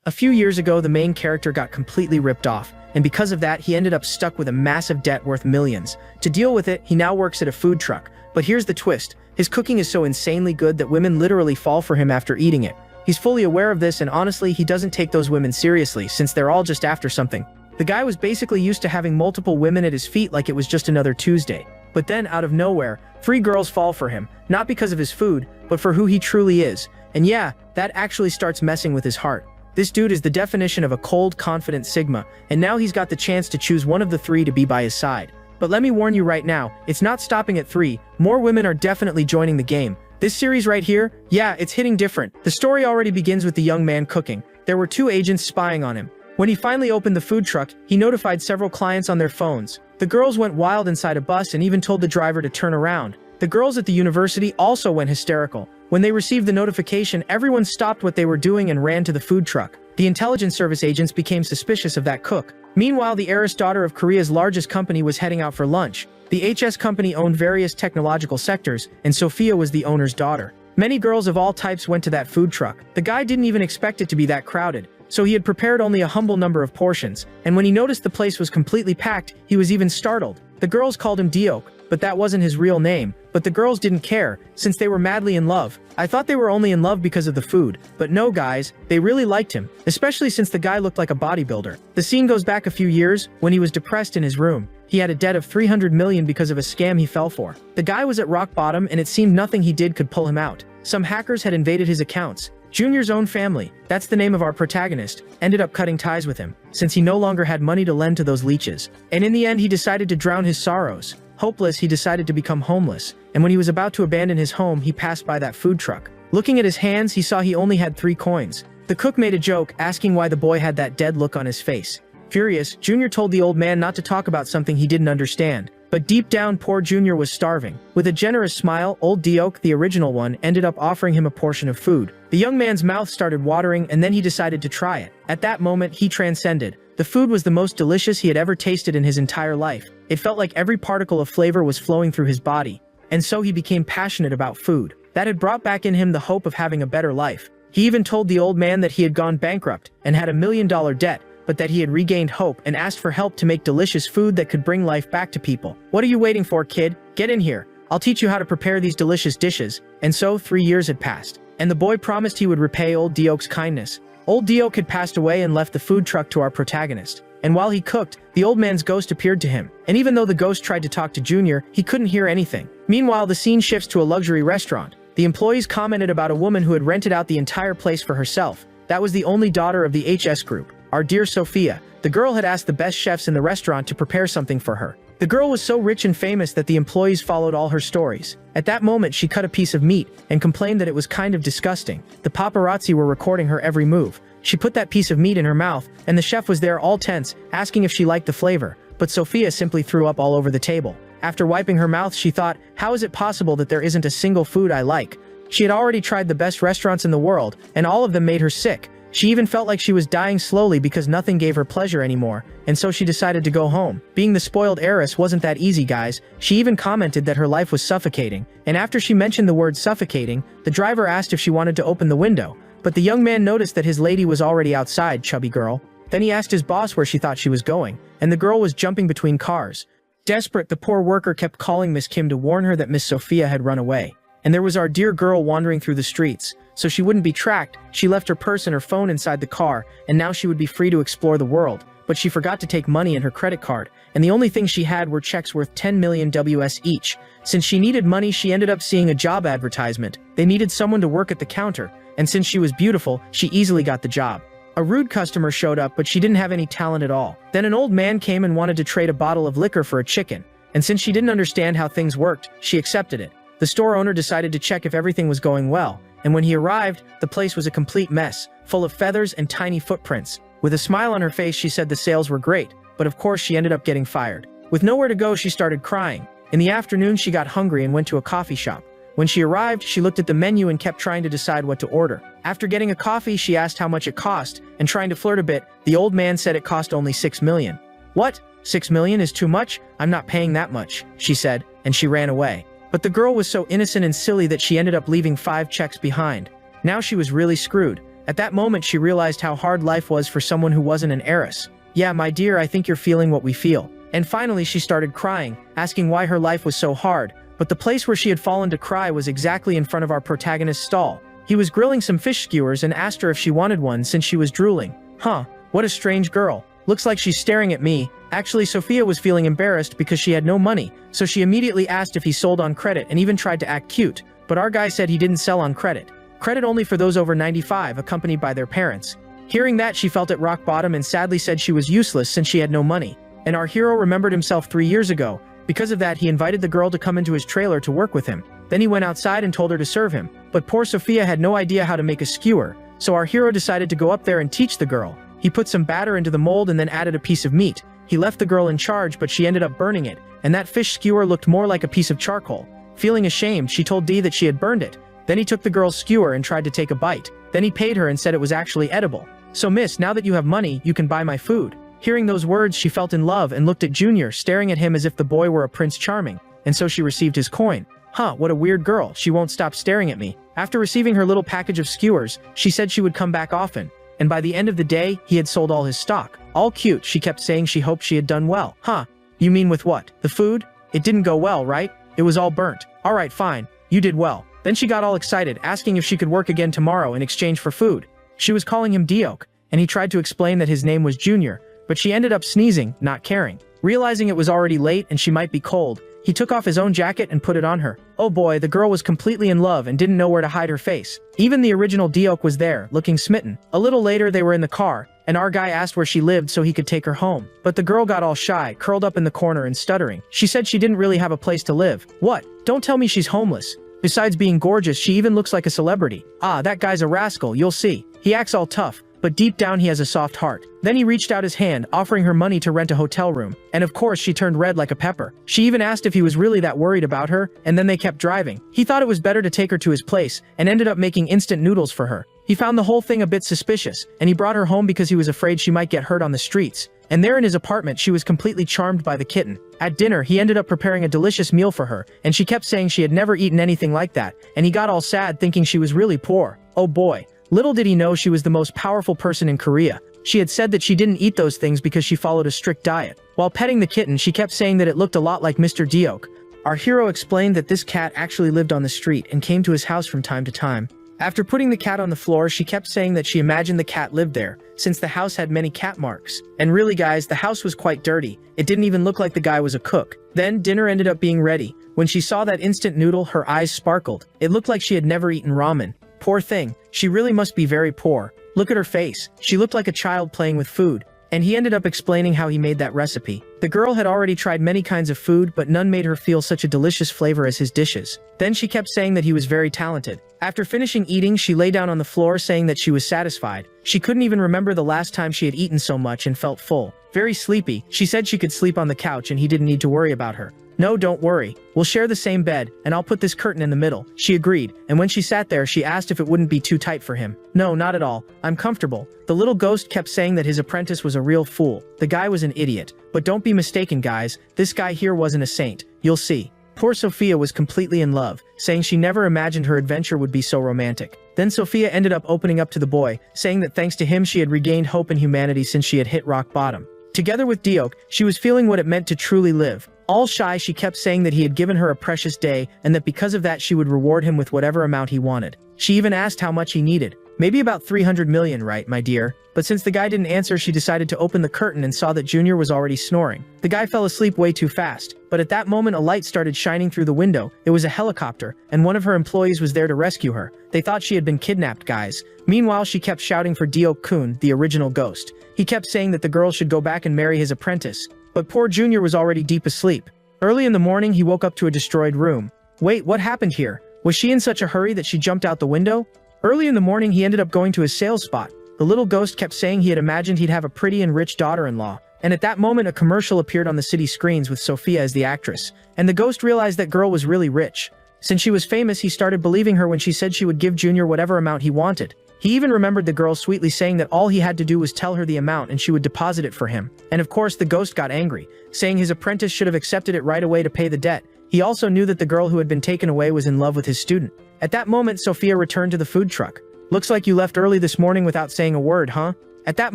A few years ago, the main character got completely ripped off, and because of that, he ended up stuck with a massive debt worth millions. To deal with it, he now works at a food truck. But here's the twist. His cooking is so insanely good that women literally fall for him after eating it. He's fully aware of this, and honestly, he doesn't take those women seriously since they're all just after something. The guy was basically used to having multiple women at his feet like it was just another Tuesday. But then, out of nowhere, 3 girls fall for him, not because of his food, but for who he truly is. And yeah, that actually starts messing with his heart. This dude is the definition of a cold, confident Sigma, and now he's got the chance to choose one of the 3 to be by his side. But let me warn you right now, it's not stopping at 3, more women are definitely joining the game. This series right here, yeah, it's hitting different. The story already begins with the young man cooking. There were 2 agents spying on him. When he finally opened the food truck, he notified several clients on their phones. The girls went wild inside a bus and even told the driver to turn around. The girls at the university also went hysterical. When they received the notification, everyone stopped what they were doing and ran to the food truck. The intelligence service agents became suspicious of that cook. Meanwhile, the heiress daughter of Korea's largest company was heading out for lunch. The HS company owned various technological sectors, and Sophia was the owner's daughter. Many girls of all types went to that food truck. The guy didn't even expect it to be that crowded, so he had prepared only a humble number of portions, and when he noticed the place was completely packed, he was even startled. The girls called him Diok, but that wasn't his real name. But the girls didn't care, since they were madly in love. I thought they were only in love because of the food, but no guys, they really liked him, especially since the guy looked like a bodybuilder. The scene goes back a few years, when he was depressed in his room. He had a debt of 300 million because of a scam he fell for. The guy was at rock bottom and it seemed nothing he did could pull him out. Some hackers had invaded his accounts. Junior's own family, that's the name of our protagonist, ended up cutting ties with him, since he no longer had money to lend to those leeches. And in the end, he decided to drown his sorrows. Hopeless, he decided to become homeless, and when he was about to abandon his home, he passed by that food truck. Looking at his hands, he saw he only had 3 coins. The cook made a joke, asking why the boy had that dead look on his face. Furious, Junior told the old man not to talk about something he didn't understand. But deep down, poor Junior was starving. With a generous smile, old Diok, the original one, ended up offering him a portion of food. The young man's mouth started watering, and then he decided to try it. At that moment, he transcended. The food was the most delicious he had ever tasted in his entire life. It felt like every particle of flavor was flowing through his body. And so he became passionate about food. That had brought back in him the hope of having a better life. He even told the old man that he had gone bankrupt and had $1 million debt, but that he had regained hope and asked for help to make delicious food that could bring life back to people. What are you waiting for, kid? Get in here. I'll teach you how to prepare these delicious dishes. And so 3 years had passed, and the boy promised he would repay old Diok's kindness. Old Diok had passed away and left the food truck to our protagonist. And while he cooked, the old man's ghost appeared to him. And even though the ghost tried to talk to Junior, he couldn't hear anything. Meanwhile, the scene shifts to a luxury restaurant. The employees commented about a woman who had rented out the entire place for herself. That was the only daughter of the HS group, our dear Sophia. The girl had asked the best chefs in the restaurant to prepare something for her. The girl was so rich and famous that the employees followed all her stories. At that moment, she cut a piece of meat and complained that it was kind of disgusting. The paparazzi were recording her every move. She put that piece of meat in her mouth, and the chef was there all tense, asking if she liked the flavor. But Sophia simply threw up all over the table. After wiping her mouth, she thought, how is it possible that there isn't a single food I like? She had already tried the best restaurants in the world, and all of them made her sick. She even felt like she was dying slowly because nothing gave her pleasure anymore, and so she decided to go home. Being the spoiled heiress wasn't that easy, guys. She even commented that her life was suffocating, and after she mentioned the word suffocating, the driver asked if she wanted to open the window. But the young man noticed that his lady was already outside, chubby girl. Then he asked his boss where she thought she was going, and the girl was jumping between cars. Desperate, the poor worker kept calling Miss Kim to warn her that Miss Sophia had run away. And there was our dear girl wandering through the streets. So she wouldn't be tracked, she left her purse and her phone inside the car, and now she would be free to explore the world. But she forgot to take money in her credit card, and the only thing she had were checks worth 10 million WS each. Since she needed money, she ended up seeing a job advertisement. They needed someone to work at the counter, and since she was beautiful, she easily got the job. A rude customer showed up, but she didn't have any talent at all. Then an old man came and wanted to trade a bottle of liquor for a chicken, and since she didn't understand how things worked, she accepted it. The store owner decided to check if everything was going well, and when he arrived, the place was a complete mess, full of feathers and tiny footprints. With a smile on her face, she said the sales were great, but of course she ended up getting fired. With nowhere to go, she started crying. In the afternoon, she got hungry and went to a coffee shop. When she arrived, she looked at the menu and kept trying to decide what to order. After getting a coffee, she asked how much it cost, and trying to flirt a bit, the old man said it cost only 6 million. What? 6 million is too much? I'm not paying that much, she said, and she ran away. But the girl was so innocent and silly that she ended up leaving 5 checks behind. Now she was really screwed. At that moment she realized how hard life was for someone who wasn't an heiress. "Yeah, my dear, I think you're feeling what we feel." And finally she started crying, asking why her life was so hard, but the place where she had fallen to cry was exactly in front of our protagonist's stall. He was grilling some fish skewers and asked her if she wanted one since she was drooling. Huh, what a strange girl. Looks like she's staring at me. Actually, Sophia was feeling embarrassed because she had no money, so she immediately asked if he sold on credit and even tried to act cute, but our guy said he didn't sell on credit. Credit only for those over 95, accompanied by their parents. Hearing that, she felt at rock bottom and sadly said she was useless since she had no money. And our hero remembered himself 3 years ago. Because of that, he invited the girl to come into his trailer to work with him. Then he went outside and told her to serve him. But poor Sophia had no idea how to make a skewer, so our hero decided to go up there and teach the girl. He put some batter into the mold and then added a piece of meat. He left the girl in charge, but she ended up burning it, and that fish skewer looked more like a piece of charcoal. Feeling ashamed, she told Dee that she had burned it. Then he took the girl's skewer and tried to take a bite. Then he paid her and said it was actually edible. "So miss, now that you have money, you can buy my food." Hearing those words, she felt in love and looked at Junior, staring at him as if the boy were a Prince Charming, and so she received his coin. Huh, what a weird girl, she won't stop staring at me. After receiving her little package of skewers, she said she would come back often, and by the end of the day, he had sold all his stock. All cute, she kept saying she hoped she had done well. Huh, you mean with what? The food? It didn't go well, right? It was all burnt. Alright, fine, you did well. Then she got all excited, asking if she could work again tomorrow in exchange for food. She was calling him Diok, and he tried to explain that his name was Junior, but she ended up sneezing, not caring. Realizing it was already late and she might be cold, he took off his own jacket and put it on her. Oh boy, the girl was completely in love and didn't know where to hide her face. Even the original Diok was there, looking smitten. A little later they were in the car, and our guy asked where she lived so he could take her home. But the girl got all shy, curled up in the corner and stuttering. She said she didn't really have a place to live. What? Don't tell me she's homeless. Besides being gorgeous, she even looks like a celebrity. Ah, that guy's a rascal, you'll see. He acts all tough, but deep down he has a soft heart. Then he reached out his hand, offering her money to rent a hotel room, and of course she turned red like a pepper. She even asked if he was really that worried about her, and then they kept driving. He thought it was better to take her to his place, and ended up making instant noodles for her. He found the whole thing a bit suspicious, and he brought her home because he was afraid she might get hurt on the streets. And there in his apartment she was completely charmed by the kitten. At dinner he ended up preparing a delicious meal for her, and she kept saying she had never eaten anything like that, and he got all sad thinking she was really poor. Oh boy. Little did he know she was the most powerful person in Korea. She had said that she didn't eat those things because she followed a strict diet. While petting the kitten, she kept saying that it looked a lot like Mr. Diok. Our hero explained that this cat actually lived on the street and came to his house from time to time. After putting the cat on the floor, she kept saying that she imagined the cat lived there, since the house had many cat marks. And really guys, the house was quite dirty. It didn't even look like the guy was a cook. Then, dinner ended up being ready. When she saw that instant noodle, her eyes sparkled. It looked like she had never eaten ramen. Poor thing, she really must be very poor. Look at her face. She looked like a child playing with food. And he ended up explaining how he made that recipe. The girl had already tried many kinds of food, but none made her feel such a delicious flavor as his dishes. Then she kept saying that he was very talented. After finishing eating, she lay down on the floor saying that she was satisfied. She couldn't even remember the last time she had eaten so much and felt full. Very sleepy, she said she could sleep on the couch and he didn't need to worry about her. No, don't worry. We'll share the same bed, and I'll put this curtain in the middle. She agreed, and when she sat there, she asked if it wouldn't be too tight for him. No, not at all. I'm comfortable. The little ghost kept saying that his apprentice was a real fool. The guy was an idiot. But don't be mistaken, guys. This guy here wasn't a saint. You'll see. Poor Sophia was completely in love, saying she never imagined her adventure would be so romantic. Then Sophia ended up opening up to the boy, saying that thanks to him she had regained hope in humanity since she had hit rock bottom. Together with Diok, she was feeling what it meant to truly live. All shy, she kept saying that he had given her a precious day, and that because of that she would reward him with whatever amount he wanted. She even asked how much he needed. Maybe about 300 million, right, my dear? But since the guy didn't answer, she decided to open the curtain and saw that Junior was already snoring. The guy fell asleep way too fast, but at that moment a light started shining through the window. It was a helicopter, and one of her employees was there to rescue her. They thought she had been kidnapped, guys. Meanwhile, she kept shouting for Diok-kun, the original ghost. He kept saying that the girl should go back and marry his apprentice. But poor Junior was already deep asleep. Early in the morning, he woke up to a destroyed room. Wait, what happened here? Was she in such a hurry that she jumped out the window? Early in the morning, he ended up going to his sales spot. The little ghost kept saying he had imagined he'd have a pretty and rich daughter-in-law. And at that moment, a commercial appeared on the city screens with Sophia as the actress. And the ghost realized that girl was really rich. Since she was famous, he started believing her when she said she would give Junior whatever amount he wanted. He even remembered the girl sweetly saying that all he had to do was tell her the amount and she would deposit it for him. And of course, the ghost got angry, saying his apprentice should have accepted it right away to pay the debt. He also knew that the girl who had been taken away was in love with his student. At that moment, Sophia returned to the food truck. Looks like you left early this morning without saying a word, huh? At that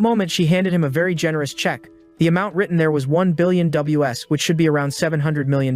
moment, she handed him a very generous check. The amount written there was 1 billion WS, which should be around $700 million.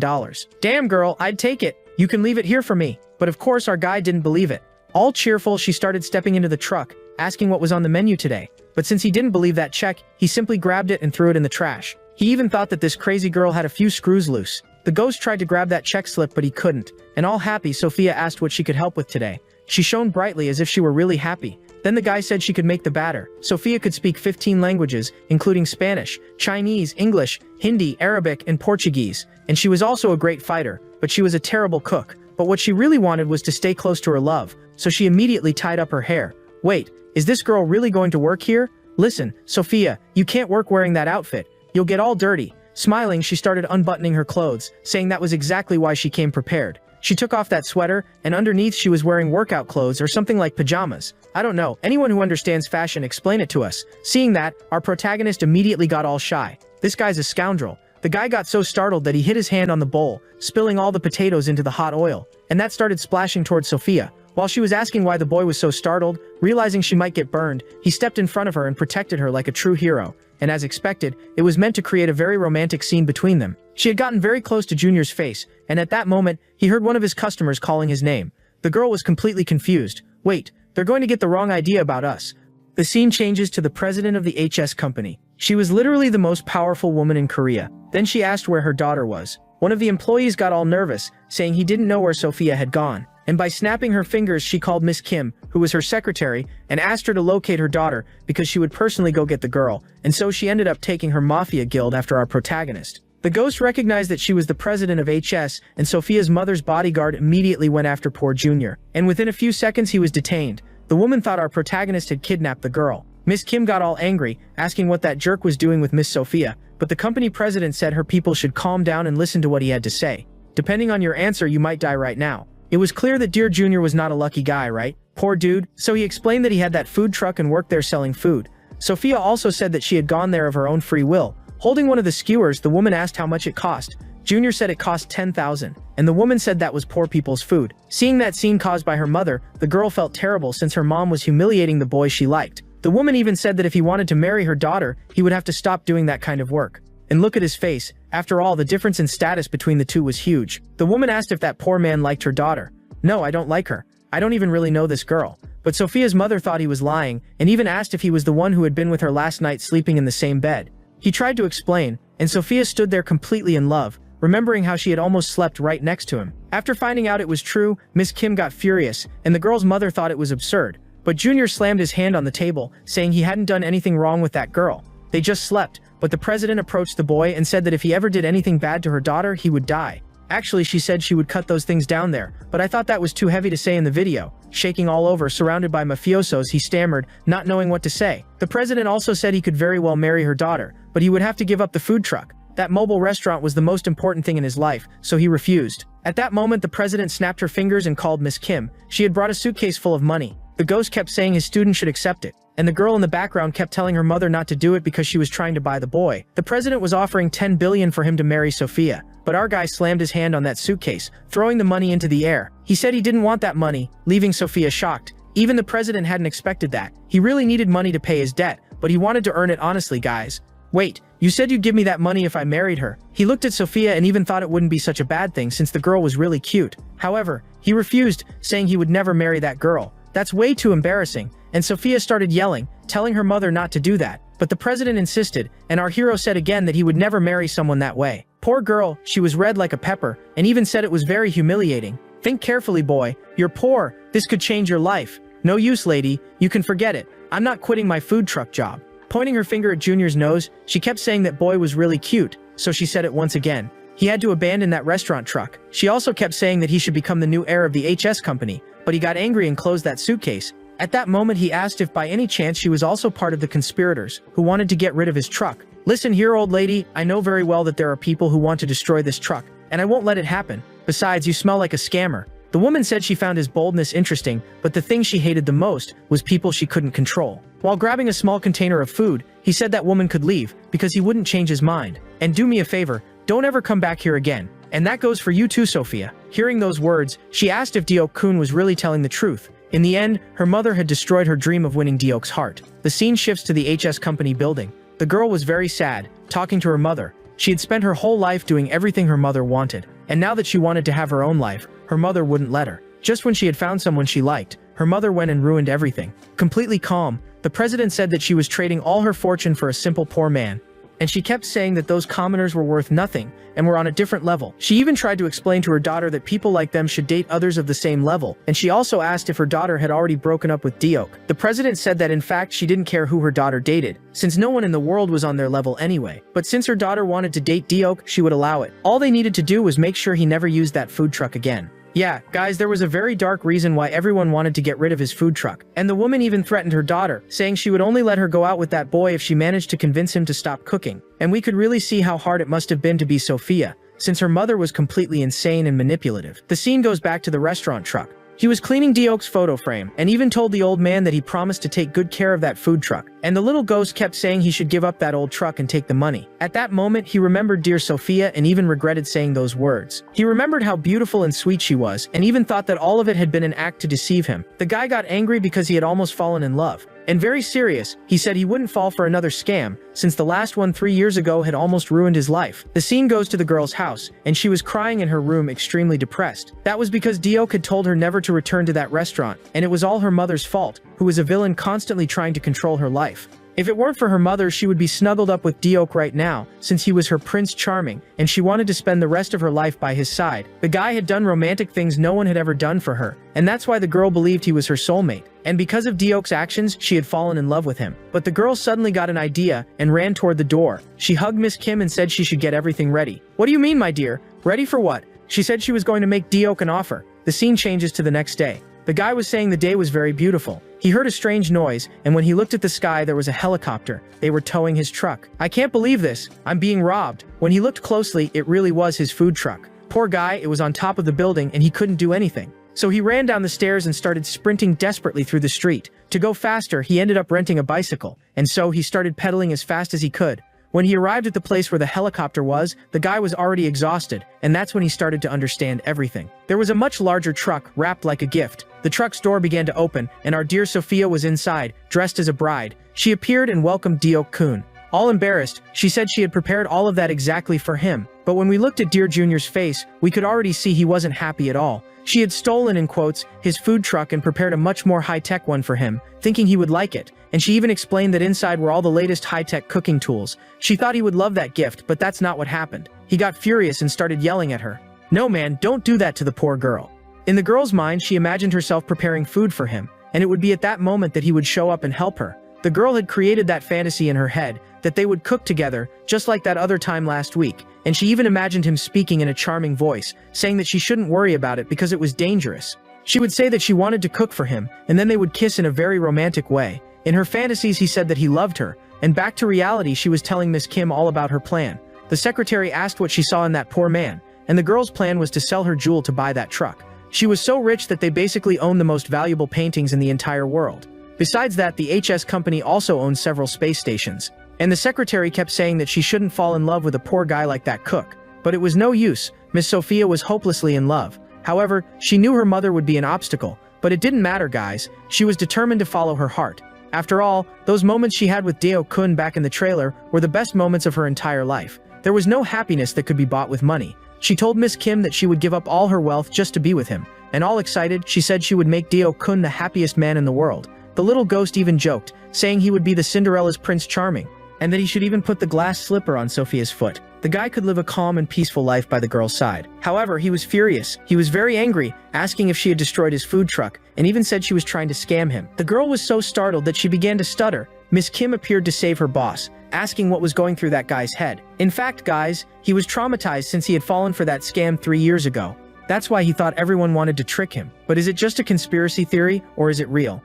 Damn, girl, I'd take it. You can leave it here for me. But of course, our guy didn't believe it. All cheerful, she started stepping into the truck, asking what was on the menu today. But since he didn't believe that check, he simply grabbed it and threw it in the trash. He even thought that this crazy girl had a few screws loose. The ghost tried to grab that check slip, but he couldn't. And all happy, Sophia asked what she could help with today. She shone brightly as if she were really happy. Then the guy said she could make the batter. Sophia could speak 15 languages, including Spanish, Chinese, English, Hindi, Arabic, and Portuguese. And she was also a great fighter, but she was a terrible cook. But what she really wanted was to stay close to her love, so she immediately tied up her hair. Wait, is this girl really going to work here? Listen, Sophia, you can't work wearing that outfit. You'll get all dirty. Smiling, she started unbuttoning her clothes, saying that was exactly why she came prepared. She took off that sweater, and underneath she was wearing workout clothes or something like pajamas. I don't know, anyone who understands fashion, explain it to us. Seeing that, our protagonist immediately got all shy. This guy's a scoundrel. The guy got so startled that he hit his hand on the bowl, spilling all the potatoes into the hot oil, and that started splashing towards Sophia. While she was asking why the boy was so startled, realizing she might get burned, he stepped in front of her and protected her like a true hero. And as expected, it was meant to create a very romantic scene between them. She had gotten very close to Junior's face, and at that moment, he heard one of his customers calling his name. The girl was completely confused. Wait, they're going to get the wrong idea about us. The scene changes to the president of the HS company. She was literally the most powerful woman in Korea. Then she asked where her daughter was. One of the employees got all nervous, saying he didn't know where Sophia had gone. And by snapping her fingers, she called Miss Kim, who was her secretary, and asked her to locate her daughter because she would personally go get the girl, and so she ended up taking her mafia guild after our protagonist. The ghost recognized that she was the president of HS, and Sophia's mother's bodyguard immediately went after poor Junior. And within a few seconds he was detained. The woman thought our protagonist had kidnapped the girl. Miss Kim got all angry, asking what that jerk was doing with Miss Sophia, but the company president said her people should calm down and listen to what he had to say. Depending on your answer, you might die right now. It was clear that dear Junior was not a lucky guy, right? Poor dude. So he explained that he had that food truck and worked there selling food. Sophia also said that she had gone there of her own free will. Holding one of the skewers, the woman asked how much it cost. Junior said it cost 10,000, and the woman said that was poor people's food. Seeing that scene caused by her mother, the girl felt terrible since her mom was humiliating the boy she liked. The woman even said that if he wanted to marry her daughter, he would have to stop doing that kind of work. And look at his face. After all, the difference in status between the two was huge. The woman asked if that poor man liked her daughter. No, I don't like her. I don't even really know this girl. But Sophia's mother thought he was lying, and even asked if he was the one who had been with her last night sleeping in the same bed. He tried to explain, and Sophia stood there completely in love, remembering how she had almost slept right next to him. After finding out it was true, Miss Kim got furious, and the girl's mother thought it was absurd. But Junior slammed his hand on the table, saying he hadn't done anything wrong with that girl. They just slept, but the president approached the boy and said that if he ever did anything bad to her daughter, he would die. Actually, she said she would cut those things down there, but I thought that was too heavy to say in the video. Shaking all over, surrounded by mafiosos, he stammered, not knowing what to say. The president also said he could very well marry her daughter, but he would have to give up the food truck. That mobile restaurant was the most important thing in his life, so he refused. At that moment, the president snapped her fingers and called Miss Kim. She had brought a suitcase full of money. The ghost kept saying his student should accept it, and the girl in the background kept telling her mother not to do it because she was trying to buy the boy. The president was offering 10 billion for him to marry Sophia, but our guy slammed his hand on that suitcase, throwing the money into the air. He said he didn't want that money, leaving Sophia shocked. Even the president hadn't expected that. He really needed money to pay his debt, but he wanted to earn it honestly, guys. Wait, you said you'd give me that money if I married her. He looked at Sophia and even thought it wouldn't be such a bad thing since the girl was really cute. However, he refused, saying he would never marry that girl. That's way too embarrassing. And Sophia started yelling, telling her mother not to do that. But the president insisted, and our hero said again that he would never marry someone that way. Poor girl, she was red like a pepper, and even said it was very humiliating. Think carefully, boy. You're poor. This could change your life. No use, lady. You can forget it. I'm not quitting my food truck job. Pointing her finger at Junior's nose, she kept saying that boy was really cute, so she said it once again. He had to abandon that restaurant truck. She also kept saying that he should become the new heir of the HS company, but he got angry and closed that suitcase. At that moment, he asked if by any chance she was also part of the conspirators who wanted to get rid of his truck. Listen here, old lady, I know very well that there are people who want to destroy this truck, and I won't let it happen. Besides, you smell like a scammer. The woman said she found his boldness interesting, but the thing she hated the most was people she couldn't control. While grabbing a small container of food, he said that woman could leave because he wouldn't change his mind. And do me a favor, don't ever come back here again. And that goes for you too, Sophia. Hearing those words, she asked if Dio-kun was really telling the truth. In the end, her mother had destroyed her dream of winning Deok's heart. The scene shifts to the HS company building. The girl was very sad, talking to her mother. She had spent her whole life doing everything her mother wanted, and now that she wanted to have her own life, her mother wouldn't let her. Just when she had found someone she liked, her mother went and ruined everything. Completely calm, the president said that she was trading all her fortune for a simple poor man, and she kept saying that those commoners were worth nothing and were on a different level. She even tried to explain to her daughter that people like them should date others of the same level, and she also asked if her daughter had already broken up with Deok. The president said that in fact she didn't care who her daughter dated, since no one in the world was on their level anyway. But since her daughter wanted to date Deok, she would allow it. All they needed to do was make sure he never used that food truck again. Yeah, guys, there was a very dark reason why everyone wanted to get rid of his food truck. And the woman even threatened her daughter, saying she would only let her go out with that boy if she managed to convince him to stop cooking. And we could really see how hard it must have been to be Sophia, since her mother was completely insane and manipulative. The scene goes back to the restaurant truck. He was cleaning Deok's photo frame, and even told the old man that he promised to take good care of that food truck. And the little ghost kept saying he should give up that old truck and take the money. At that moment, he remembered dear Sophia and even regretted saying those words. He remembered how beautiful and sweet she was, and even thought that all of it had been an act to deceive him. The guy got angry because he had almost fallen in love. And very serious, he said he wouldn't fall for another scam, since the last one 3 years ago had almost ruined his life. The scene goes to the girl's house, and she was crying in her room extremely depressed. That was because Deok had told her never to return to that restaurant, and it was all her mother's fault, who was a villain constantly trying to control her life. If it weren't for her mother, she would be snuggled up with Deok right now, since he was her Prince Charming, and she wanted to spend the rest of her life by his side. The guy had done romantic things no one had ever done for her, and that's why the girl believed he was her soulmate. And because of Deok's actions, she had fallen in love with him. But the girl suddenly got an idea and ran toward the door. She hugged Miss Kim and said she should get everything ready. "What do you mean, my dear? Ready for what?" She said she was going to make Deok an offer. The scene changes to the next day. The guy was saying the day was very beautiful. He heard a strange noise, and when he looked at the sky, there was a helicopter. They were towing his truck. "I can't believe this. I'm being robbed." When he looked closely, it really was his food truck. Poor guy, it was on top of the building and he couldn't do anything. So he ran down the stairs and started sprinting desperately through the street. To go faster, he ended up renting a bicycle, and so he started pedaling as fast as he could. When he arrived at the place where the helicopter was, the guy was already exhausted, and that's when he started to understand everything. There was a much larger truck, wrapped like a gift. The truck's door began to open, and our dear Sophia was inside, dressed as a bride. She appeared and welcomed Deok-kun. All embarrassed, she said she had prepared all of that exactly for him. But when we looked at Dear Junior's face, we could already see he wasn't happy at all. She had stolen, in quotes, his food truck and prepared a much more high-tech one for him, thinking he would like it. And she even explained that inside were all the latest high-tech cooking tools. She thought he would love that gift, but that's not what happened. He got furious and started yelling at her. "No man, don't do that to the poor girl." In the girl's mind, she imagined herself preparing food for him, and it would be at that moment that he would show up and help her. The girl had created that fantasy in her head, that they would cook together, just like that other time last week, and she even imagined him speaking in a charming voice, saying that she shouldn't worry about it because it was dangerous. She would say that she wanted to cook for him, and then they would kiss in a very romantic way. In her fantasies, he said that he loved her, and back to reality, she was telling Miss Kim all about her plan. The secretary asked what she saw in that poor man, and the girl's plan was to sell her jewel to buy that truck. She was so rich that they basically owned the most valuable paintings in the entire world. Besides that, the HS company also owned several space stations. And the secretary kept saying that she shouldn't fall in love with a poor guy like that cook. But it was no use. Miss Sophia was hopelessly in love. However, she knew her mother would be an obstacle, but it didn't matter, guys. She was determined to follow her heart. After all, those moments she had with Deok-kun back in the trailer were the best moments of her entire life. There was no happiness that could be bought with money. She told Miss Kim that she would give up all her wealth just to be with him. And all excited, she said she would make Deok-kun the happiest man in the world. The little ghost even joked, saying he would be the Cinderella's Prince Charming, and that he should even put the glass slipper on Sophia's foot. The guy could live a calm and peaceful life by the girl's side. However, he was furious. He was very angry, asking if she had destroyed his food truck, and even said she was trying to scam him. The girl was so startled that she began to stutter. Miss Kim appeared to save her boss, asking what was going through that guy's head. In fact, guys, he was traumatized since he had fallen for that scam 3 years ago. That's why he thought everyone wanted to trick him. But is it just a conspiracy theory, or is it real?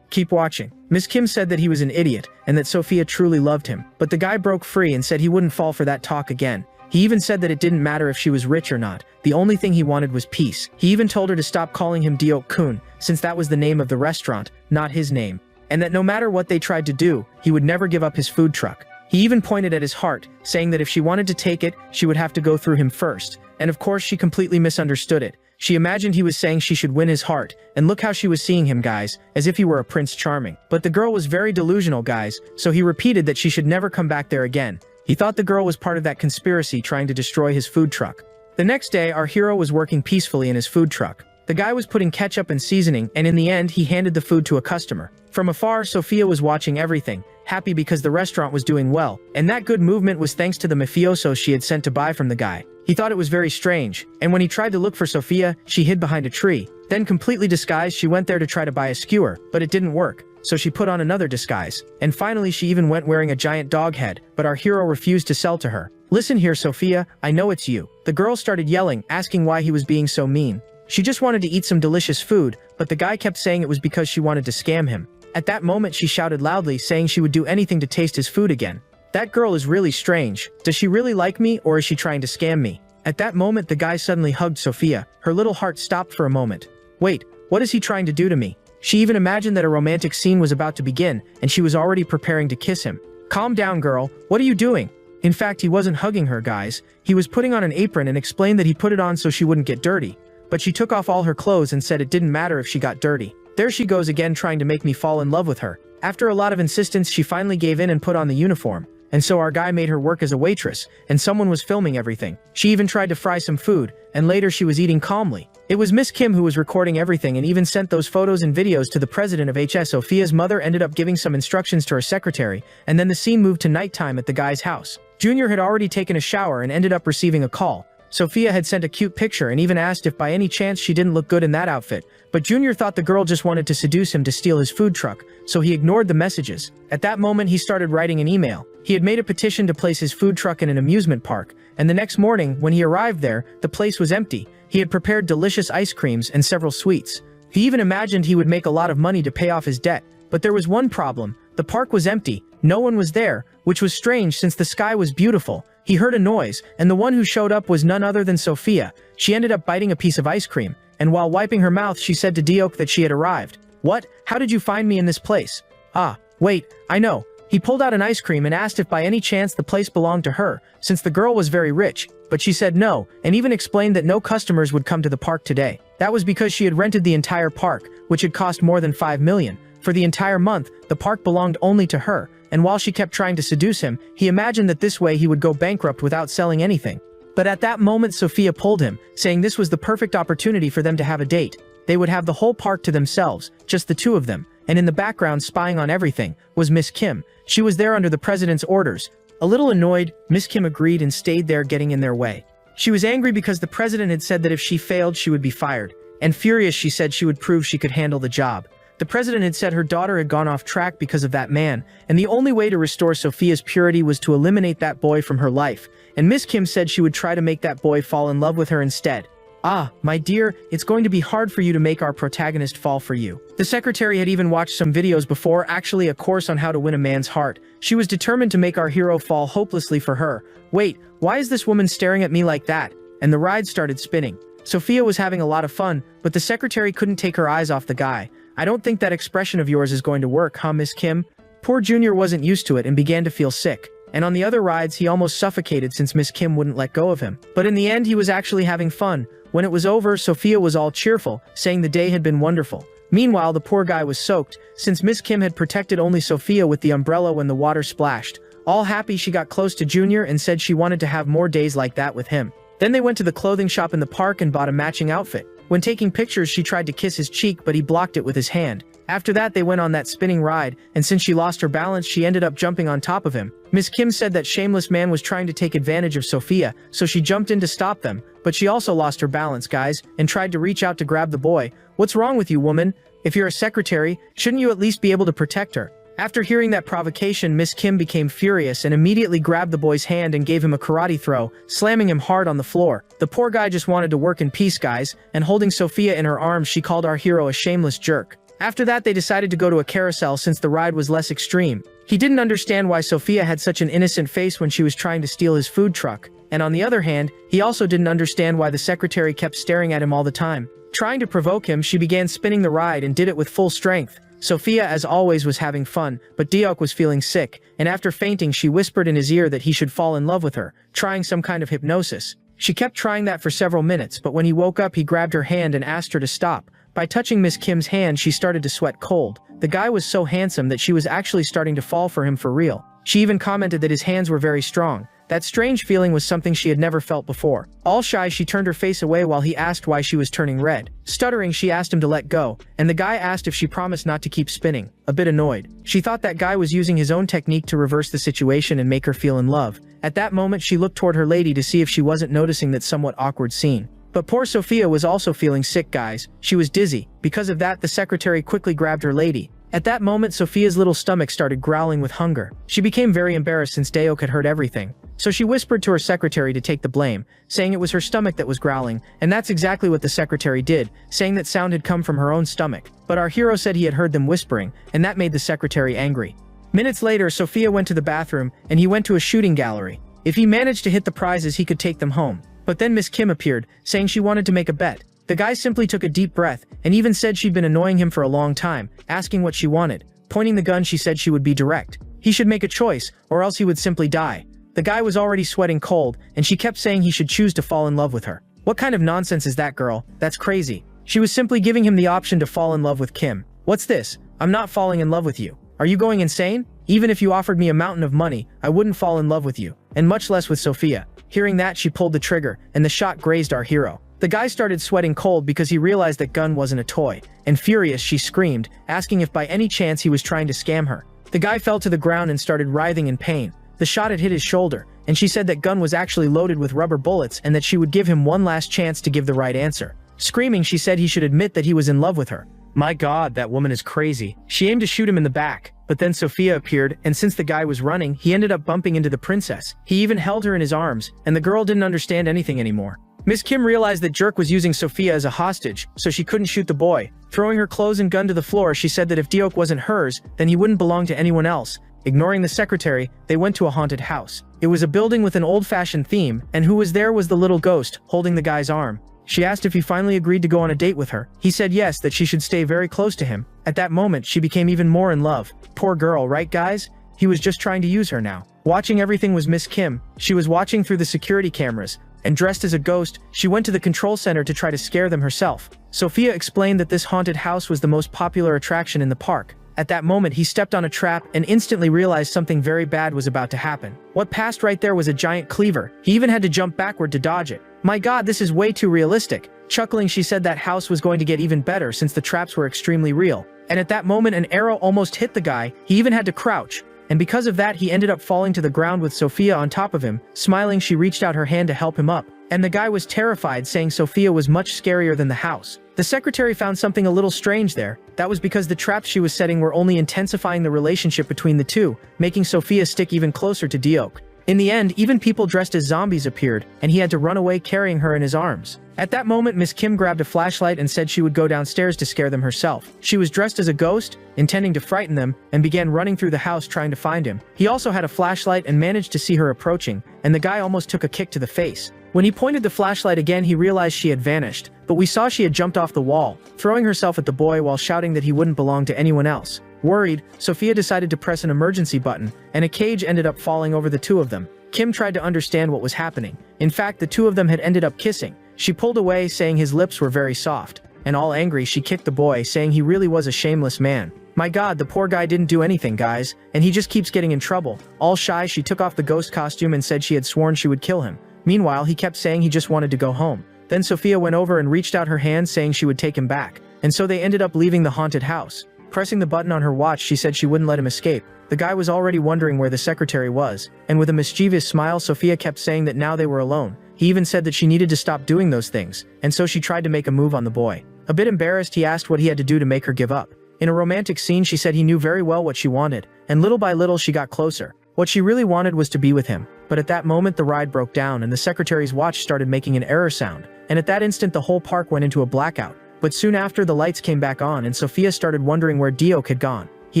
Keep watching. Miss Kim said that he was an idiot, and that Sophia truly loved him. But the guy broke free and said he wouldn't fall for that talk again. He even said that it didn't matter if she was rich or not. The only thing he wanted was peace. He even told her to stop calling him Deok-kun, since that was the name of the restaurant, not his name. And that no matter what they tried to do, he would never give up his food truck. He even pointed at his heart, saying that if she wanted to take it, she would have to go through him first. And of course, she completely misunderstood it. She imagined he was saying she should win his heart, and look how she was seeing him, guys, as if he were a Prince Charming. But the girl was very delusional, guys, so he repeated that she should never come back there again. He thought the girl was part of that conspiracy trying to destroy his food truck. The next day, our hero was working peacefully in his food truck. The guy was putting ketchup and seasoning, and in the end, he handed the food to a customer. From afar, Sophia was watching everything, happy because the restaurant was doing well, and that good movement was thanks to the mafiosos she had sent to buy from the guy. He thought it was very strange, and when he tried to look for Sophia, she hid behind a tree. Then, completely disguised, she went there to try to buy a skewer, but it didn't work, so she put on another disguise. And finally, she even went wearing a giant dog head, but our hero refused to sell to her. "Listen here, Sophia, I know it's you." The girl started yelling, asking why he was being so mean. She just wanted to eat some delicious food, but the guy kept saying it was because she wanted to scam him. At that moment, she shouted loudly, saying she would do anything to taste his food again. That girl is really strange. Does she really like me, or is she trying to scam me? At that moment, the guy suddenly hugged Sophia. Her little heart stopped for a moment. Wait, what is he trying to do to me? She even imagined that a romantic scene was about to begin, and she was already preparing to kiss him. Calm down, girl. What are you doing? In fact, he wasn't hugging her, guys. He was putting on an apron and explained that he put it on so she wouldn't get dirty. But she took off all her clothes and said it didn't matter if she got dirty. There she goes again trying to make me fall in love with her. After a lot of insistence, she finally gave in and put on the uniform. And so our guy made her work as a waitress, and someone was filming everything. She even tried to fry some food, and later she was eating calmly. It was Miss Kim who was recording everything and even sent those photos and videos to the president of HS. Sophia's mother ended up giving some instructions to her secretary, and then the scene moved to nighttime at the guy's house. Junior had already taken a shower and ended up receiving a call. Sophia had sent a cute picture and even asked if by any chance she didn't look good in that outfit, but Junior thought the girl just wanted to seduce him to steal his food truck, so he ignored the messages. At that moment, he started writing an email. He had made a petition to place his food truck in an amusement park, and the next morning, when he arrived there, the place was empty. He had prepared delicious ice creams and several sweets. He even imagined he would make a lot of money to pay off his debt, but there was one problem. The park was empty. No one was there, which was strange since the sky was beautiful. He heard a noise, and the one who showed up was none other than Sophia. She ended up biting a piece of ice cream, and while wiping her mouth, she said to Diok that she had arrived. "What? How did you find me in this place?" "Ah, wait, I know." He pulled out an ice cream and asked if by any chance the place belonged to her, since the girl was very rich, but she said no, and even explained that no customers would come to the park today. That was because she had rented the entire park, which had cost more than 5 million. For the entire month, the park belonged only to her, and while she kept trying to seduce him, he imagined that this way he would go bankrupt without selling anything. But at that moment, Sophia pulled him, saying this was the perfect opportunity for them to have a date. They would have the whole park to themselves, just the two of them, and in the background, spying on everything, was Miss Kim. She was there under the president's orders. A little annoyed, Miss Kim agreed and stayed there, getting in their way. She was angry because the president had said that if she failed, she would be fired, and furious, she said she would prove she could handle the job. The president had said her daughter had gone off track because of that man, and the only way to restore Sophia's purity was to eliminate that boy from her life, and Miss Kim said she would try to make that boy fall in love with her instead. "Ah, my dear, it's going to be hard for you to make our protagonist fall for you." The secretary had even watched some videos before, actually a course on how to win a man's heart. She was determined to make our hero fall hopelessly for her. "Wait, why is this woman staring at me like that?" And the ride started spinning. Sophia was having a lot of fun, but the secretary couldn't take her eyes off the guy. "I don't think that expression of yours is going to work, huh, Miss Kim?" Poor Junior wasn't used to it and began to feel sick. And on the other rides, he almost suffocated since Miss Kim wouldn't let go of him. But in the end, he was actually having fun. When it was over, Sophia was all cheerful, saying the day had been wonderful. Meanwhile, the poor guy was soaked, since Miss Kim had protected only Sophia with the umbrella when the water splashed. All happy, she got close to Junior and said she wanted to have more days like that with him. Then they went to the clothing shop in the park and bought a matching outfit. When taking pictures, she tried to kiss his cheek, but he blocked it with his hand. After that, they went on that spinning ride, and since she lost her balance, she ended up jumping on top of him. Miss Kim said that shameless man was trying to take advantage of Sophia, so she jumped in to stop them, but she also lost her balance, guys, and tried to reach out to grab the boy. "What's wrong with you, woman? If you're a secretary, shouldn't you at least be able to protect her?" After hearing that provocation, Miss Kim became furious and immediately grabbed the boy's hand and gave him a karate throw, slamming him hard on the floor. The poor guy just wanted to work in peace, guys, and holding Sophia in her arms, she called our hero a shameless jerk. After that, they decided to go to a carousel since the ride was less extreme. He didn't understand why Sophia had such an innocent face when she was trying to steal his food truck, and on the other hand, he also didn't understand why the secretary kept staring at him all the time. Trying to provoke him, she began spinning the ride and did it with full strength. Sophia, as always, was having fun, but Diok was feeling sick, and after fainting, she whispered in his ear that he should fall in love with her, trying some kind of hypnosis. She kept trying that for several minutes, but when he woke up he grabbed her hand and asked her to stop. By touching Miss Kim's hand she started to sweat cold. The guy was so handsome that she was actually starting to fall for him for real. She even commented that his hands were very strong. That strange feeling was something she had never felt before. All shy, she turned her face away while he asked why she was turning red. Stuttering, she asked him to let go, and the guy asked if she promised not to keep spinning. A bit annoyed, she thought that guy was using his own technique to reverse the situation and make her feel in love. At that moment she looked toward her lady to see if she wasn't noticing that somewhat awkward scene. But poor Sophia was also feeling sick, guys. She was dizzy. Because of that, the secretary quickly grabbed her lady. At that moment Sophia's little stomach started growling with hunger. She became very embarrassed since Daok had heard everything. So she whispered to her secretary to take the blame, saying it was her stomach that was growling, and that's exactly what the secretary did, saying that sound had come from her own stomach. But our hero said he had heard them whispering, and that made the secretary angry. Minutes later, Sophia went to the bathroom, and he went to a shooting gallery. If he managed to hit the prizes, he could take them home. But then Miss Kim appeared, saying she wanted to make a bet. The guy simply took a deep breath, and even said she'd been annoying him for a long time, asking what she wanted. Pointing the gun, she said she would be direct. He should make a choice, or else he would simply die. The guy was already sweating cold, and she kept saying he should choose to fall in love with her. What kind of nonsense is that, girl? That's crazy. She was simply giving him the option to fall in love with Kim. What's this? I'm not falling in love with you. Are you going insane? Even if you offered me a mountain of money, I wouldn't fall in love with you, and much less with Sophia. Hearing that, she pulled the trigger, and the shot grazed our hero. The guy started sweating cold because he realized that gun wasn't a toy, and furious she screamed, asking if by any chance he was trying to scam her. The guy fell to the ground and started writhing in pain. The shot had hit his shoulder, and she said that gun was actually loaded with rubber bullets and that she would give him one last chance to give the right answer. Screaming, she said he should admit that he was in love with her. My god, that woman is crazy. She aimed to shoot him in the back, but then Sophia appeared, and since the guy was running, he ended up bumping into the princess. He even held her in his arms, and the girl didn't understand anything anymore. Miss Kim realized that Jerk was using Sophia as a hostage, so she couldn't shoot the boy. Throwing her clothes and gun to the floor, she said that if Daok wasn't hers, then he wouldn't belong to anyone else. Ignoring the secretary, they went to a haunted house. It was a building with an old-fashioned theme, and who was there was the little ghost, holding the guy's arm. She asked if he finally agreed to go on a date with her. He said yes, that she should stay very close to him. At that moment, she became even more in love. Poor girl, right guys? He was just trying to use her now. Watching everything was Miss Kim. She was watching through the security cameras, and dressed as a ghost, she went to the control center to try to scare them herself. Sophia explained that this haunted house was the most popular attraction in the park. At that moment, he stepped on a trap and instantly realized something very bad was about to happen. What passed right there was a giant cleaver. He even had to jump backward to dodge it. My god, this is way too realistic. Chuckling, she said that house was going to get even better since the traps were extremely real. And at that moment, an arrow almost hit the guy. He even had to crouch. And because of that, he ended up falling to the ground with Sophia on top of him. Smiling, she reached out her hand to help him up. And the guy was terrified, saying Sophia was much scarier than the house. The secretary found something a little strange there. That was because the traps she was setting were only intensifying the relationship between the two, making Sophia stick even closer to Daok. In the end, even people dressed as zombies appeared, and he had to run away carrying her in his arms. At that moment, Miss Kim grabbed a flashlight and said she would go downstairs to scare them herself. She was dressed as a ghost, intending to frighten them, and began running through the house trying to find him. He also had a flashlight and managed to see her approaching, and the guy almost took a kick to the face. When he pointed the flashlight again, he realized she had vanished, but we saw she had jumped off the wall, throwing herself at the boy while shouting that he wouldn't belong to anyone else. Worried, Sophia decided to press an emergency button, and a cage ended up falling over the two of them. Kim tried to understand what was happening. In fact, the two of them had ended up kissing. She pulled away, saying his lips were very soft. And all angry, she kicked the boy, saying he really was a shameless man. My god, the poor guy didn't do anything, guys, and he just keeps getting in trouble. All shy, she took off the ghost costume and said she had sworn she would kill him. Meanwhile, he kept saying he just wanted to go home. Then Sophia went over and reached out her hand, saying she would take him back. And so they ended up leaving the haunted house. Pressing the button on her watch, she said she wouldn't let him escape. The guy was already wondering where the secretary was, and with a mischievous smile, Sophia kept saying that now they were alone. He even said that she needed to stop doing those things, and so she tried to make a move on the boy. A bit embarrassed, he asked what he had to do to make her give up. In a romantic scene, she said he knew very well what she wanted, and little by little she got closer. What she really wanted was to be with him. But at that moment, the ride broke down, and the secretary's watch started making an error sound, and at that instant the whole park went into a blackout. But soon after, the lights came back on, and Sophia started wondering where Daok had gone. He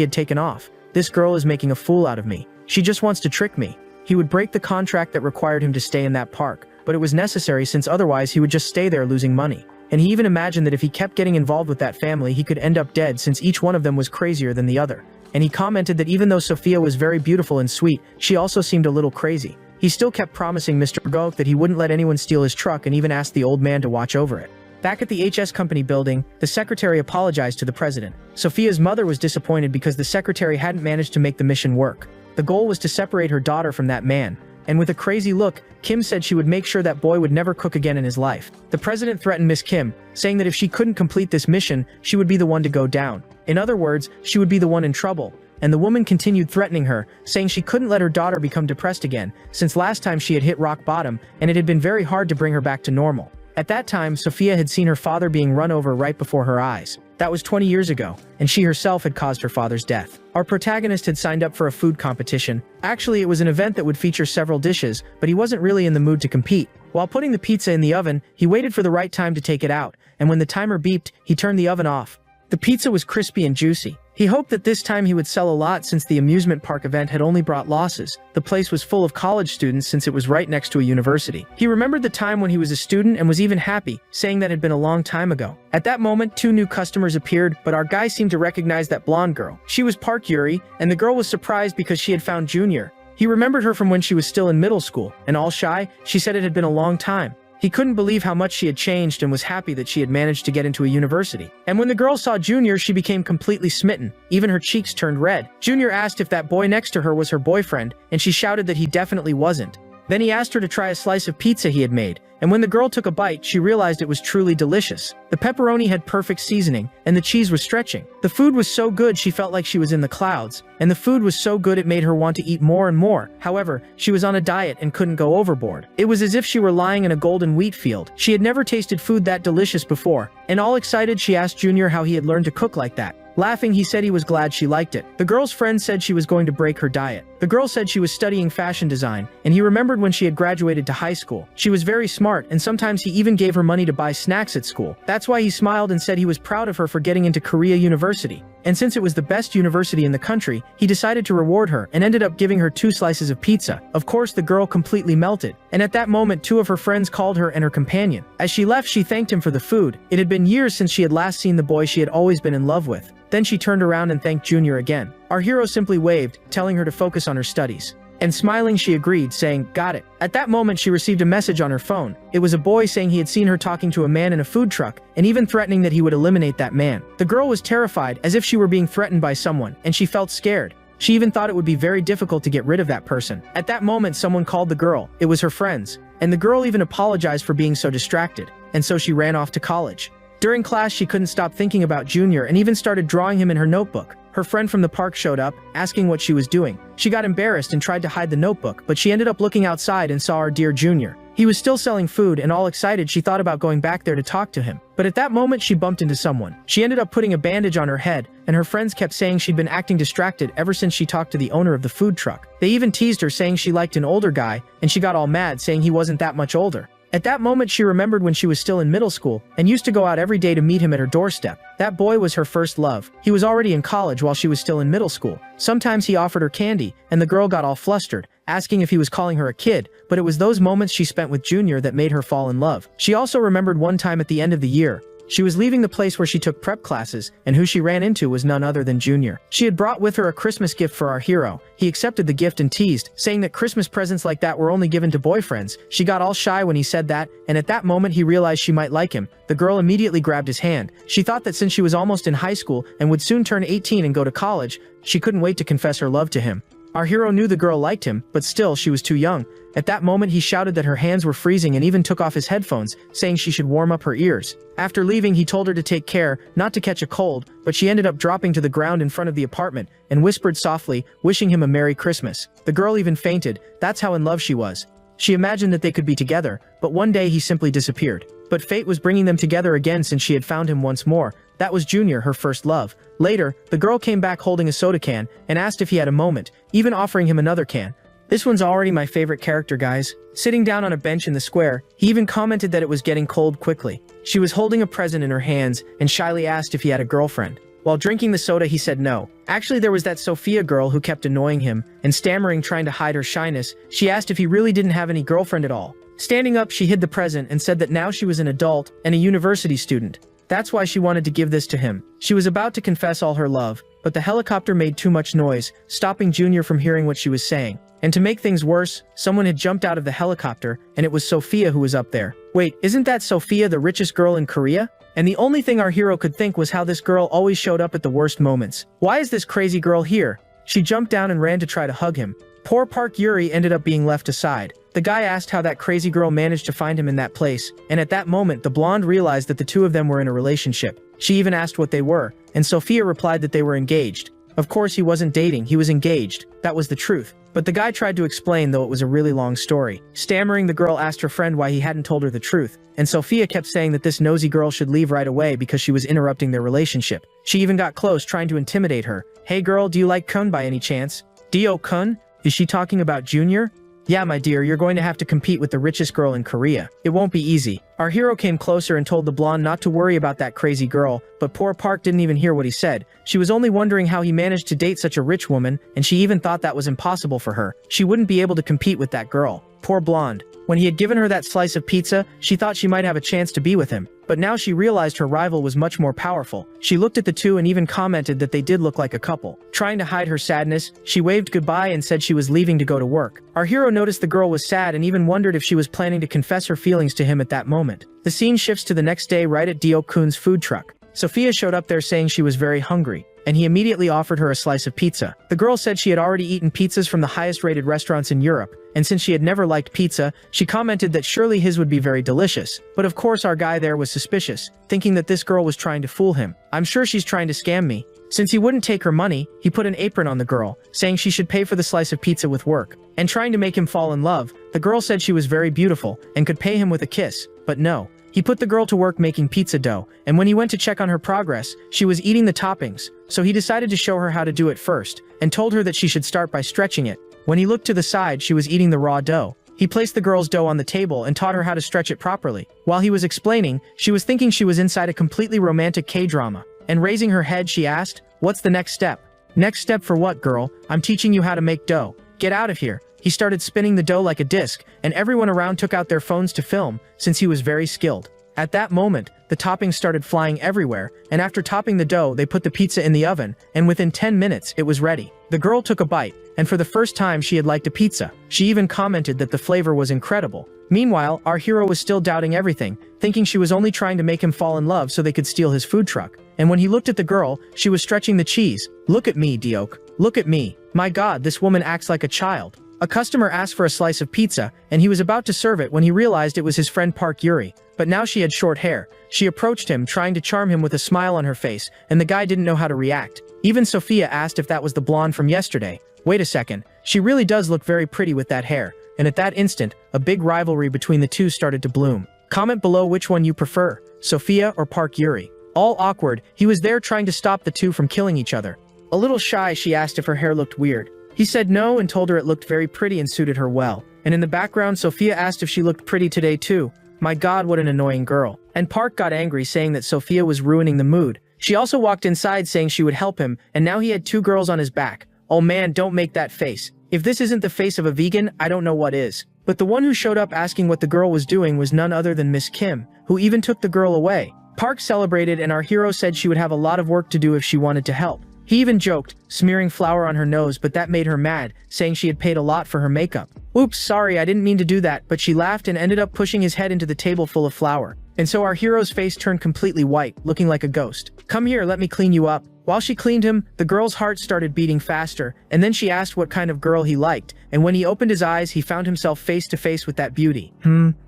had taken off. This girl is making a fool out of me. She just wants to trick me. He would break the contract that required him to stay in that park, but it was necessary since otherwise he would just stay there losing money. And he even imagined that if he kept getting involved with that family, he could end up dead since each one of them was crazier than the other. And he commented that even though Sophia was very beautiful and sweet, she also seemed a little crazy. he still kept promising Mr. Gok that he wouldn't let anyone steal his truck and even asked the old man to watch over it. Back at the HS company building, the secretary apologized to the president. Sophia's mother was disappointed because the secretary hadn't managed to make the mission work. The goal was to separate her daughter from that man. And with a crazy look, Kim said she would make sure that boy would never cook again in his life. The president threatened Miss Kim, saying that if she couldn't complete this mission, she would be the one to go down. In other words, she would be the one in trouble. And the woman continued threatening her, saying she couldn't let her daughter become depressed again, since last time she had hit rock bottom, and it had been very hard to bring her back to normal. At that time, Sophia had seen her father being run over right before her eyes. That was 20 years ago, and she herself had caused her father's death. Our protagonist had signed up for a food competition. Actually, it was an event that would feature several dishes, but he wasn't really in the mood to compete. While putting the pizza in the oven, he waited for the right time to take it out, and when the timer beeped, he turned the oven off. The pizza was crispy and juicy. He hoped that this time he would sell a lot since the amusement park event had only brought losses. The place was full of college students since it was right next to a university. He remembered the time when he was a student and was even happy, saying that had been a long time ago. At that moment, 2 new customers appeared, but our guy seemed to recognize that blonde girl. She was Park Yuri, and the girl was surprised because she had found Junior. He remembered her from when she was still in middle school, and all shy, she said it had been a long time. He couldn't believe how much she had changed and was happy that she had managed to get into a university. And when the girl saw Junior, she became completely smitten. Even her cheeks turned red. Junior asked if that boy next to her was her boyfriend, and she shouted that he definitely wasn't. Then he asked her to try a slice of pizza he had made, and when the girl took a bite, she realized it was truly delicious. The pepperoni had perfect seasoning, and the cheese was stretching. The food was so good she felt like she was in the clouds, and the food was so good it made her want to eat more and more. However, she was on a diet and couldn't go overboard. It was as if she were lying in a golden wheat field. She had never tasted food that delicious before, and all excited she asked Junior how he had learned to cook like that. Laughing, he said he was glad she liked it. The girl's friend said she was going to break her diet. The girl said she was studying fashion design, and he remembered when she had graduated to high school. She was very smart, and sometimes he even gave her money to buy snacks at school. That's why he smiled and said he was proud of her for getting into Korea University. And since it was the best university in the country, he decided to reward her and ended up giving her 2 slices of pizza. Of course, the girl completely melted, and at that moment 2 of her friends called her and her companion. As she left, she thanked him for the food. It had been years since she had last seen the boy she had always been in love with. Then she turned around and thanked Junior again. Our hero simply waved, telling her to focus on her studies. And smiling, she agreed, saying, "Got it." At that moment, she received a message on her phone. It was a boy saying he had seen her talking to a man in a food truck, and even threatening that he would eliminate that man. The girl was terrified, as if she were being threatened by someone, and she felt scared. She even thought it would be very difficult to get rid of that person. At that moment, someone called the girl. It was her friends. And the girl even apologized for being so distracted. And so she ran off to college. During class, she couldn't stop thinking about Junior and even started drawing him in her notebook. Her friend from the park showed up, asking what she was doing. She got embarrassed and tried to hide the notebook, but she ended up looking outside and saw our dear Junior. He was still selling food, and all excited, she thought about going back there to talk to him. But at that moment, she bumped into someone. She ended up putting a bandage on her head, and her friends kept saying she'd been acting distracted ever since she talked to the owner of the food truck. They even teased her, saying she liked an older guy, and she got all mad, saying he wasn't that much older. At that moment, she remembered when she was still in middle school and used to go out every day to meet him at her doorstep. That boy was her first love. He was already in college while she was still in middle school. Sometimes he offered her candy, and the girl got all flustered, asking if he was calling her a kid, but it was those moments she spent with Junior that made her fall in love. She also remembered one time at the end of the year. She was leaving the place where she took prep classes, and who she ran into was none other than Junior. She had brought with her a Christmas gift for our hero. He accepted the gift and teased, saying that Christmas presents like that were only given to boyfriends. She got all shy when he said that, and at that moment he realized she might like him. The girl immediately grabbed his hand. She thought that since she was almost in high school and would soon turn 18 and go to college, she couldn't wait to confess her love to him. Our hero knew the girl liked him, but still, she was too young. At that moment, he shouted that her hands were freezing and even took off his headphones, saying she should warm up her ears. After leaving, he told her to take care, not to catch a cold, but she ended up dropping to the ground in front of the apartment and whispered softly, wishing him a Merry Christmas. The girl even fainted. That's how in love she was. She imagined that they could be together, but one day he simply disappeared. But fate was bringing them together again since she had found him once more. That was Junior, her first love. Later, the girl came back holding a soda can and asked if he had a moment, even offering him another can. This one's already my favorite character, guys. Sitting down on a bench in the square, he even commented that it was getting cold quickly. She was holding a present in her hands and shyly asked if he had a girlfriend. While drinking the soda, he said no. Actually, there was that Sophia girl who kept annoying him, and stammering, trying to hide her shyness, she asked if he really didn't have any girlfriend at all. Standing up, she hid the present and said that now she was an adult and a university student. That's why she wanted to give this to him. She was about to confess all her love, but the helicopter made too much noise, stopping Junior from hearing what she was saying. And to make things worse, someone had jumped out of the helicopter, and it was Sophia who was up there. Wait, isn't that Sophia the richest girl in Korea? And the only thing our hero could think was how this girl always showed up at the worst moments. Why is this crazy girl here? She jumped down and ran to try to hug him. Poor Park Yuri ended up being left aside. The guy asked how that crazy girl managed to find him in that place, and at that moment the blonde realized that the two of them were in a relationship. She even asked what they were, and Sophia replied that they were engaged. Of course he wasn't dating, he was engaged. That was the truth. But the guy tried to explain, though it was a really long story. Stammering, the girl asked her friend why he hadn't told her the truth, and Sophia kept saying that this nosy girl should leave right away because she was interrupting their relationship. She even got close, trying to intimidate her. Hey girl, do you like Kun by any chance? Dio Kun? Is she talking about Junior? Yeah, my dear, you're going to have to compete with the richest girl in Korea. It won't be easy. Our hero came closer and told the blonde not to worry about that crazy girl, but poor Park didn't even hear what he said. She was only wondering how he managed to date such a rich woman, and she even thought that was impossible for her. She wouldn't be able to compete with that girl. Poor blonde. When he had given her that slice of pizza, she thought she might have a chance to be with him. But now she realized her rival was much more powerful. She looked at the two and even commented that they did look like a couple. Trying to hide her sadness, she waved goodbye and said she was leaving to go to work. Our hero noticed the girl was sad and even wondered if she was planning to confess her feelings to him at that moment. The scene shifts to the next day right at Dio-kun's food truck. Sophia showed up there saying she was very hungry, and he immediately offered her a slice of pizza. The girl said she had already eaten pizzas from the highest-rated restaurants in Europe, and since she had never liked pizza, she commented that surely his would be very delicious. But of course our guy there was suspicious, thinking that this girl was trying to fool him. I'm sure she's trying to scam me. Since he wouldn't take her money, he put an apron on the girl, saying she should pay for the slice of pizza with work. And trying to make him fall in love, the girl said she was very beautiful and could pay him with a kiss, but no. He put the girl to work making pizza dough, and when he went to check on her progress, she was eating the toppings, so he decided to show her how to do it first, and told her that she should start by stretching it. When he looked to the side, she was eating the raw dough. He placed the girl's dough on the table and taught her how to stretch it properly. While he was explaining, she was thinking she was inside a completely romantic K-drama, and raising her head she asked, "What's the next step?" "Next step for what, girl? I'm teaching you how to make dough. Get out of here." He started spinning the dough like a disc, and everyone around took out their phones to film, since he was very skilled. At that moment, the toppings started flying everywhere, and after topping the dough, they put the pizza in the oven, and within 10 minutes, it was ready. The girl took a bite, and for the first time she had liked a pizza. She even commented that the flavor was incredible. Meanwhile, our hero was still doubting everything, thinking she was only trying to make him fall in love so they could steal his food truck. And when he looked at the girl, she was stretching the cheese. "Look at me, Diok. Look at me. My God, this woman acts like a child." A customer asked for a slice of pizza, and he was about to serve it when he realized it was his friend Park Yuri. But now she had short hair. She approached him, trying to charm him with a smile on her face, and the guy didn't know how to react. Even Sophia asked if that was the blonde from yesterday. Wait a second, she really does look very pretty with that hair. And at that instant, a big rivalry between the two started to bloom. Comment below which one you prefer, Sophia or Park Yuri. All awkward, he was there trying to stop the two from killing each other. A little shy, she asked if her hair looked weird. He said no and told her it looked very pretty and suited her well. And in the background, Sophia asked if she looked pretty today too. My God, what an annoying girl. And Park got angry, saying that Sophia was ruining the mood. She also walked inside saying she would help him, and now he had two girls on his back. Oh man, don't make that face. If this isn't the face of a vegan, I don't know what is. But the one who showed up asking what the girl was doing was none other than Miss Kim, who even took the girl away. Park celebrated, and our hero said she would have a lot of work to do if she wanted to help. He even joked, smearing flour on her nose, but that made her mad, saying she had paid a lot for her makeup. Oops, sorry, I didn't mean to do that, but she laughed and ended up pushing his head into the table full of flour. And so our hero's face turned completely white, looking like a ghost. "Come here, let me clean you up." While she cleaned him, the girl's heart started beating faster, and then she asked what kind of girl he liked, and when he opened his eyes, he found himself face to face with that beauty.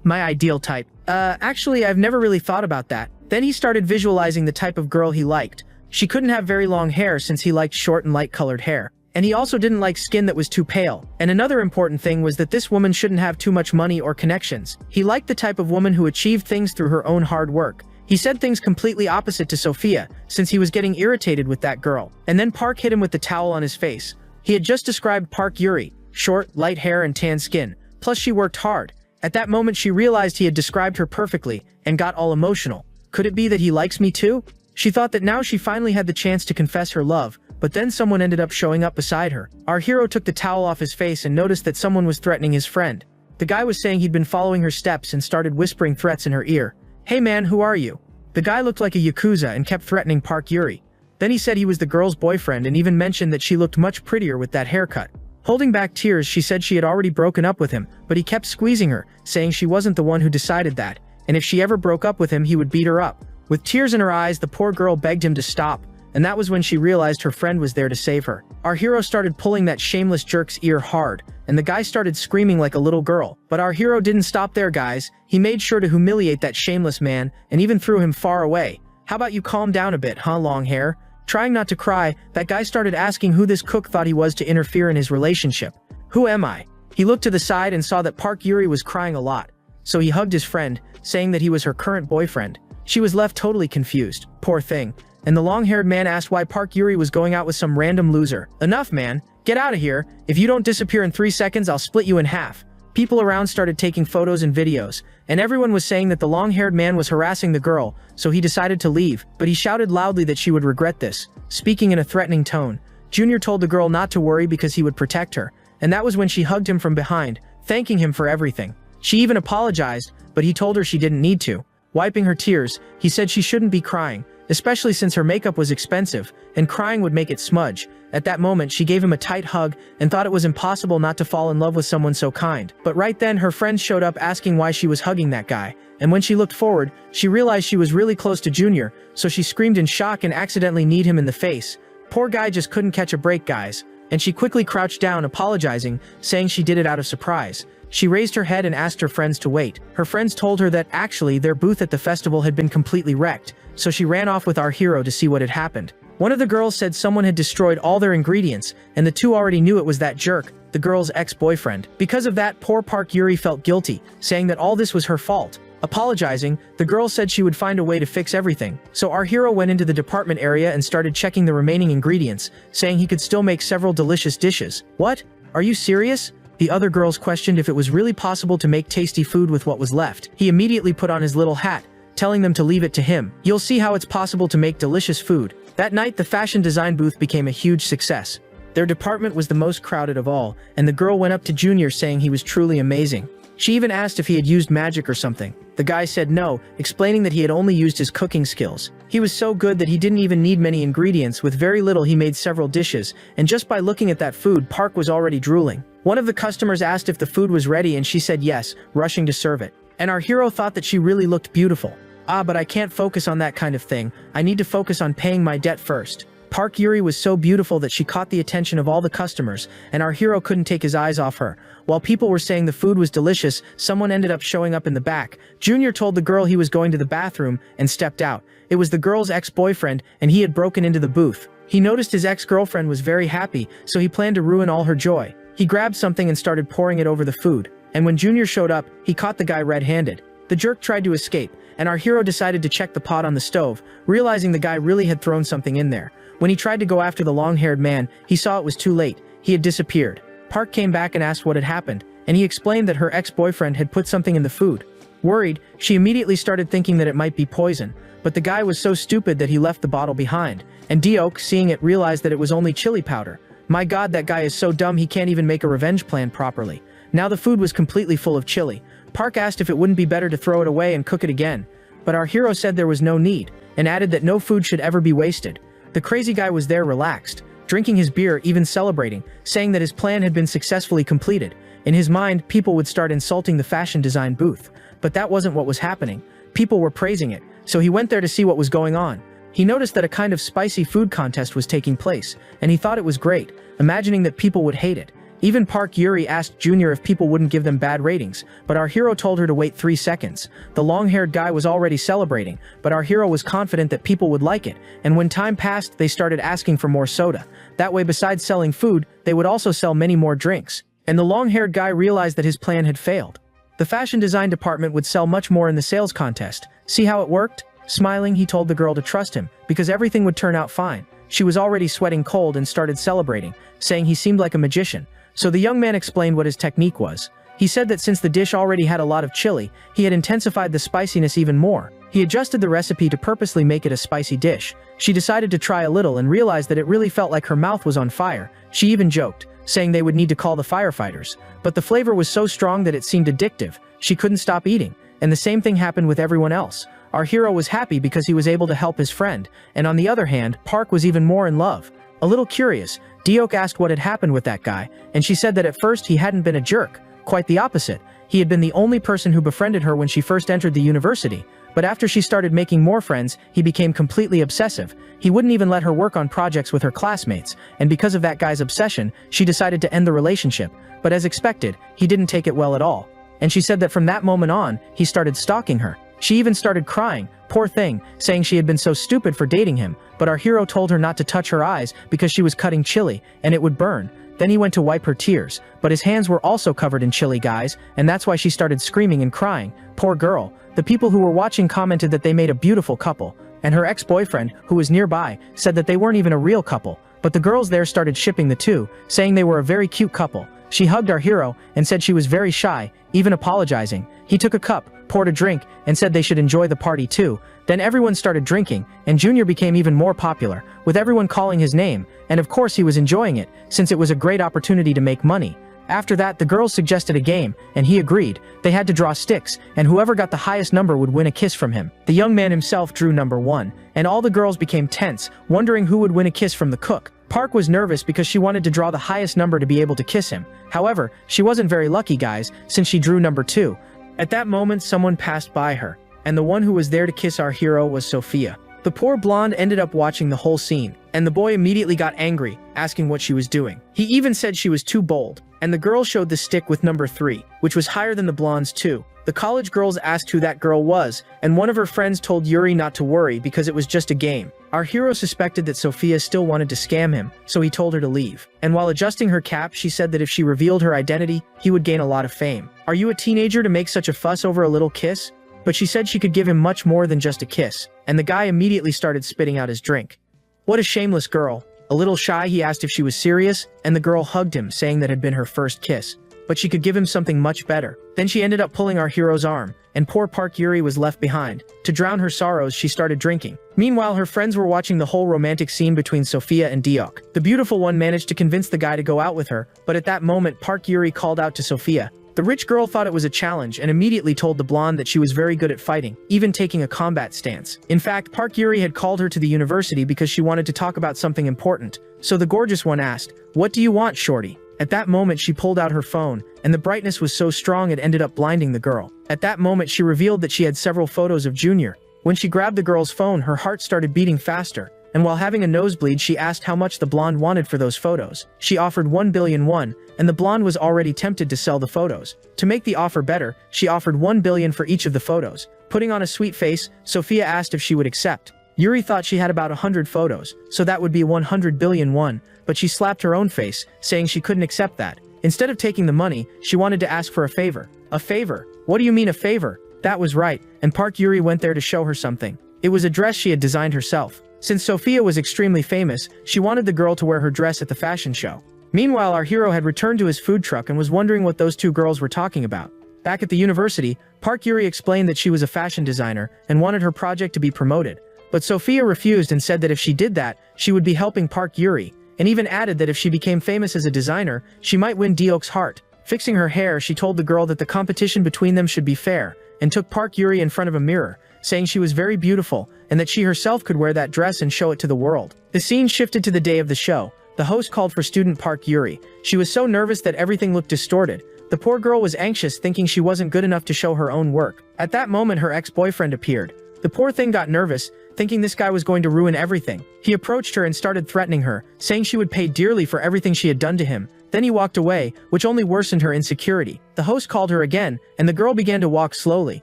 My ideal type. Actually, I've never really thought about that. Then he started visualizing the type of girl he liked. She couldn't have very long hair since he liked short and light-colored hair. And he also didn't like skin that was too pale. And another important thing was that this woman shouldn't have too much money or connections. He liked the type of woman who achieved things through her own hard work. He said things completely opposite to Sophia, since he was getting irritated with that girl. And then Park hit him with the towel on his face. He had just described Park Yuri, short, light hair and tan skin. Plus she worked hard. At that moment she realized he had described her perfectly, and got all emotional. Could it be that he likes me too? She thought that now she finally had the chance to confess her love, but then someone ended up showing up beside her. Our hero took the towel off his face and noticed that someone was threatening his friend. The guy was saying he'd been following her steps and started whispering threats in her ear. "Hey man, who are you?" The guy looked like a yakuza and kept threatening Park Yuri. Then he said he was the girl's boyfriend and even mentioned that she looked much prettier with that haircut. Holding back tears, she said she had already broken up with him, but he kept squeezing her, saying she wasn't the one who decided that, and if she ever broke up with him, he would beat her up. With tears in her eyes, the poor girl begged him to stop, and that was when she realized her friend was there to save her. Our hero started pulling that shameless jerk's ear hard, and the guy started screaming like a little girl. But our hero didn't stop there, guys. He made sure to humiliate that shameless man, and even threw him far away. How about you calm down a bit, huh, long hair? Trying not to cry, that guy started asking who this cook thought he was to interfere in his relationship. Who am I? He looked to the side and saw that Park Yuri was crying a lot, so he hugged his friend, saying that he was her current boyfriend. She was left totally confused, poor thing, and the long-haired man asked why Park Yuri was going out with some random loser. Enough, man. Get out of here. If you don't disappear in 3 seconds, I'll split you in half. People around started taking photos and videos, and everyone was saying that the long-haired man was harassing the girl, so he decided to leave, but he shouted loudly that she would regret this. Speaking in a threatening tone, Junior told the girl not to worry because he would protect her, and that was when she hugged him from behind, thanking him for everything. She even apologized, but he told her she didn't need to. Wiping her tears, he said she shouldn't be crying, especially since her makeup was expensive, and crying would make it smudge. At that moment, she gave him a tight hug and thought it was impossible not to fall in love with someone so kind. But right then, her friend showed up asking why she was hugging that guy, and when she looked forward, she realized she was really close to Junior, so she screamed in shock and accidentally kneed him in the face. Poor guy just couldn't catch a break, guys, and she quickly crouched down, apologizing, saying she did it out of surprise. She raised her head and asked her friends to wait. Her friends told her that actually their booth at the festival had been completely wrecked, so she ran off with our hero to see what had happened. One of the girls said someone had destroyed all their ingredients, and the two already knew it was that jerk, the girl's ex-boyfriend. Because of that, poor Park Yuri felt guilty, saying that all this was her fault. Apologizing, the girl said she would find a way to fix everything. So our hero went into the department area and started checking the remaining ingredients, saying he could still make several delicious dishes. What? Are you serious? The other girls questioned if it was really possible to make tasty food with what was left. He immediately put on his little hat, telling them to leave it to him. You'll see how it's possible to make delicious food. That night, the fashion design booth became a huge success. Their department was the most crowded of all, and the girl went up to Junior saying he was truly amazing. She even asked if he had used magic or something. The guy said no, explaining that he had only used his cooking skills. He was so good that he didn't even need many ingredients. With very little, he made several dishes, and just by looking at that food, Park was already drooling. One of the customers asked if the food was ready, and she said yes, rushing to serve it. And our hero thought that she really looked beautiful. But I can't focus on that kind of thing. I need to focus on paying my debt first. Park Yuri was so beautiful that she caught the attention of all the customers, and our hero couldn't take his eyes off her. While people were saying the food was delicious, someone ended up showing up in the back. Junior told the girl he was going to the bathroom and stepped out. It was the girl's ex-boyfriend, and he had broken into the booth. He noticed his ex-girlfriend was very happy, so he planned to ruin all her joy. He grabbed something and started pouring it over the food, and when Junior showed up, he caught the guy red-handed. The jerk tried to escape, and our hero decided to check the pot on the stove, realizing the guy really had thrown something in there. When he tried to go after the long-haired man, he saw it was too late. He had disappeared. Park came back and asked what had happened, and he explained that her ex-boyfriend had put something in the food. Worried, she immediately started thinking that it might be poison, but the guy was so stupid that he left the bottle behind, and Deok, seeing it, realized that it was only chili powder. My god, that guy is so dumb he can't even make a revenge plan properly. Now the food was completely full of chili. Park asked if it wouldn't be better to throw it away and cook it again, but our hero said there was no need, and added that no food should ever be wasted. The crazy guy was there relaxed, drinking his beer, even celebrating, saying that his plan had been successfully completed. In his mind, people would start insulting the fashion design booth, but that wasn't what was happening. People were praising it, so he went there to see what was going on. He noticed that a kind of spicy food contest was taking place, and he thought it was great, imagining that people would hate it. Even Park Yuri asked Junior if people wouldn't give them bad ratings, but our hero told her to wait 3 seconds. The long-haired guy was already celebrating, but our hero was confident that people would like it, and when time passed, they started asking for more soda. That way, besides selling food, they would also sell many more drinks. And the long-haired guy realized that his plan had failed. The fashion design department would sell much more in the sales contest. See how it worked? Smiling, he told the girl to trust him, because everything would turn out fine. She was already sweating cold and started celebrating, saying he seemed like a magician. So the young man explained what his technique was. He said that since the dish already had a lot of chili, he had intensified the spiciness even more. He adjusted the recipe to purposely make it a spicy dish. She decided to try a little and realized that it really felt like her mouth was on fire. She even joked, saying they would need to call the firefighters. But the flavor was so strong that it seemed addictive. She couldn't stop eating, and the same thing happened with everyone else. Our hero was happy because he was able to help his friend, and on the other hand, Park was even more in love. A little curious, Diok asked what had happened with that guy, and she said that at first he hadn't been a jerk, quite the opposite. He had been the only person who befriended her when she first entered the university, but after she started making more friends, he became completely obsessive. He wouldn't even let her work on projects with her classmates, and because of that guy's obsession, she decided to end the relationship, but as expected, he didn't take it well at all. And she said that from that moment on, he started stalking her. She even started crying, poor thing, saying she had been so stupid for dating him, but our hero told her not to touch her eyes because she was cutting chili, and it would burn. Then he went to wipe her tears, but his hands were also covered in chili, guys, and that's why she started screaming and crying. Poor girl. The people who were watching commented that they made a beautiful couple, and her ex-boyfriend, who was nearby, said that they weren't even a real couple, but the girls there started shipping the two, saying they were a very cute couple. She hugged our hero and said she was very shy, even apologizing. He took a cup, poured a drink, and said they should enjoy the party too. Then everyone started drinking, and Junior became even more popular, with everyone calling his name, and of course he was enjoying it, since it was a great opportunity to make money. After that, the girls suggested a game, and he agreed. They had to draw sticks, and whoever got the highest number would win a kiss from him. The young man himself drew number 1, and all the girls became tense, wondering who would win a kiss from the cook. Park was nervous because she wanted to draw the highest number to be able to kiss him. However, she wasn't very lucky, guys, since she drew number 2. At that moment, someone passed by her, and the one who was there to kiss our hero was Sophia. The poor blonde ended up watching the whole scene, and the boy immediately got angry, asking what she was doing. He even said she was too bold, and the girl showed the stick with number 3, which was higher than the blonde's too. The college girls asked who that girl was, and one of her friends told Yuri not to worry because it was just a game. Our hero suspected that Sophia still wanted to scam him, so he told her to leave. And while adjusting her cap, she said that if she revealed her identity, he would gain a lot of fame. Are you a teenager to make such a fuss over a little kiss? But she said she could give him much more than just a kiss, and the guy immediately started spitting out his drink. What a shameless girl. A little shy, he asked if she was serious, and the girl hugged him, saying that had been her first kiss. But she could give him something much better. Then she ended up pulling our hero's arm, and poor Park Yuri was left behind. To drown her sorrows, she started drinking. Meanwhile, her friends were watching the whole romantic scene between Sophia and Diok. The beautiful one managed to convince the guy to go out with her, but at that moment, Park Yuri called out to Sophia. The rich girl thought it was a challenge and immediately told the blonde that she was very good at fighting, even taking a combat stance. In fact, Park Yuri had called her to the university because she wanted to talk about something important. So the gorgeous one asked, "What do you want, shorty?" At that moment, she pulled out her phone, and the brightness was so strong it ended up blinding the girl. At that moment, she revealed that she had several photos of Junior. When she grabbed the girl's phone, her heart started beating faster, and while having a nosebleed, she asked how much the blonde wanted for those photos. She offered 1 billion won, and the blonde was already tempted to sell the photos. To make the offer better, she offered 1 billion for each of the photos. Putting on a sweet face, Sophia asked if she would accept. Yuri thought she had about 100 photos, so that would be 100 billion won, but she slapped her own face, saying she couldn't accept that. Instead of taking the money, she wanted to ask for a favor. A favor? What do you mean a favor? That was right, and Park Yuri went there to show her something. It was a dress she had designed herself. Since Sophia was extremely famous, she wanted the girl to wear her dress at the fashion show. Meanwhile, our hero had returned to his food truck and was wondering what those two girls were talking about. Back at the university, Park Yuri explained that she was a fashion designer and wanted her project to be promoted. But Sophia refused and said that if she did that, she would be helping Park Yuri, and even added that if she became famous as a designer, she might win Diok's heart. Fixing her hair, she told the girl that the competition between them should be fair, and took Park Yuri in front of a mirror, saying she was very beautiful, and that she herself could wear that dress and show it to the world. The scene shifted to the day of the show. The host called for student Park Yuri. She was so nervous that everything looked distorted. The poor girl was anxious, thinking she wasn't good enough to show her own work. At that moment, her ex-boyfriend appeared. The poor thing got nervous, thinking this guy was going to ruin everything. He approached her and started threatening her, saying she would pay dearly for everything she had done to him. Then he walked away, which only worsened her insecurity. The host called her again, and the girl began to walk slowly.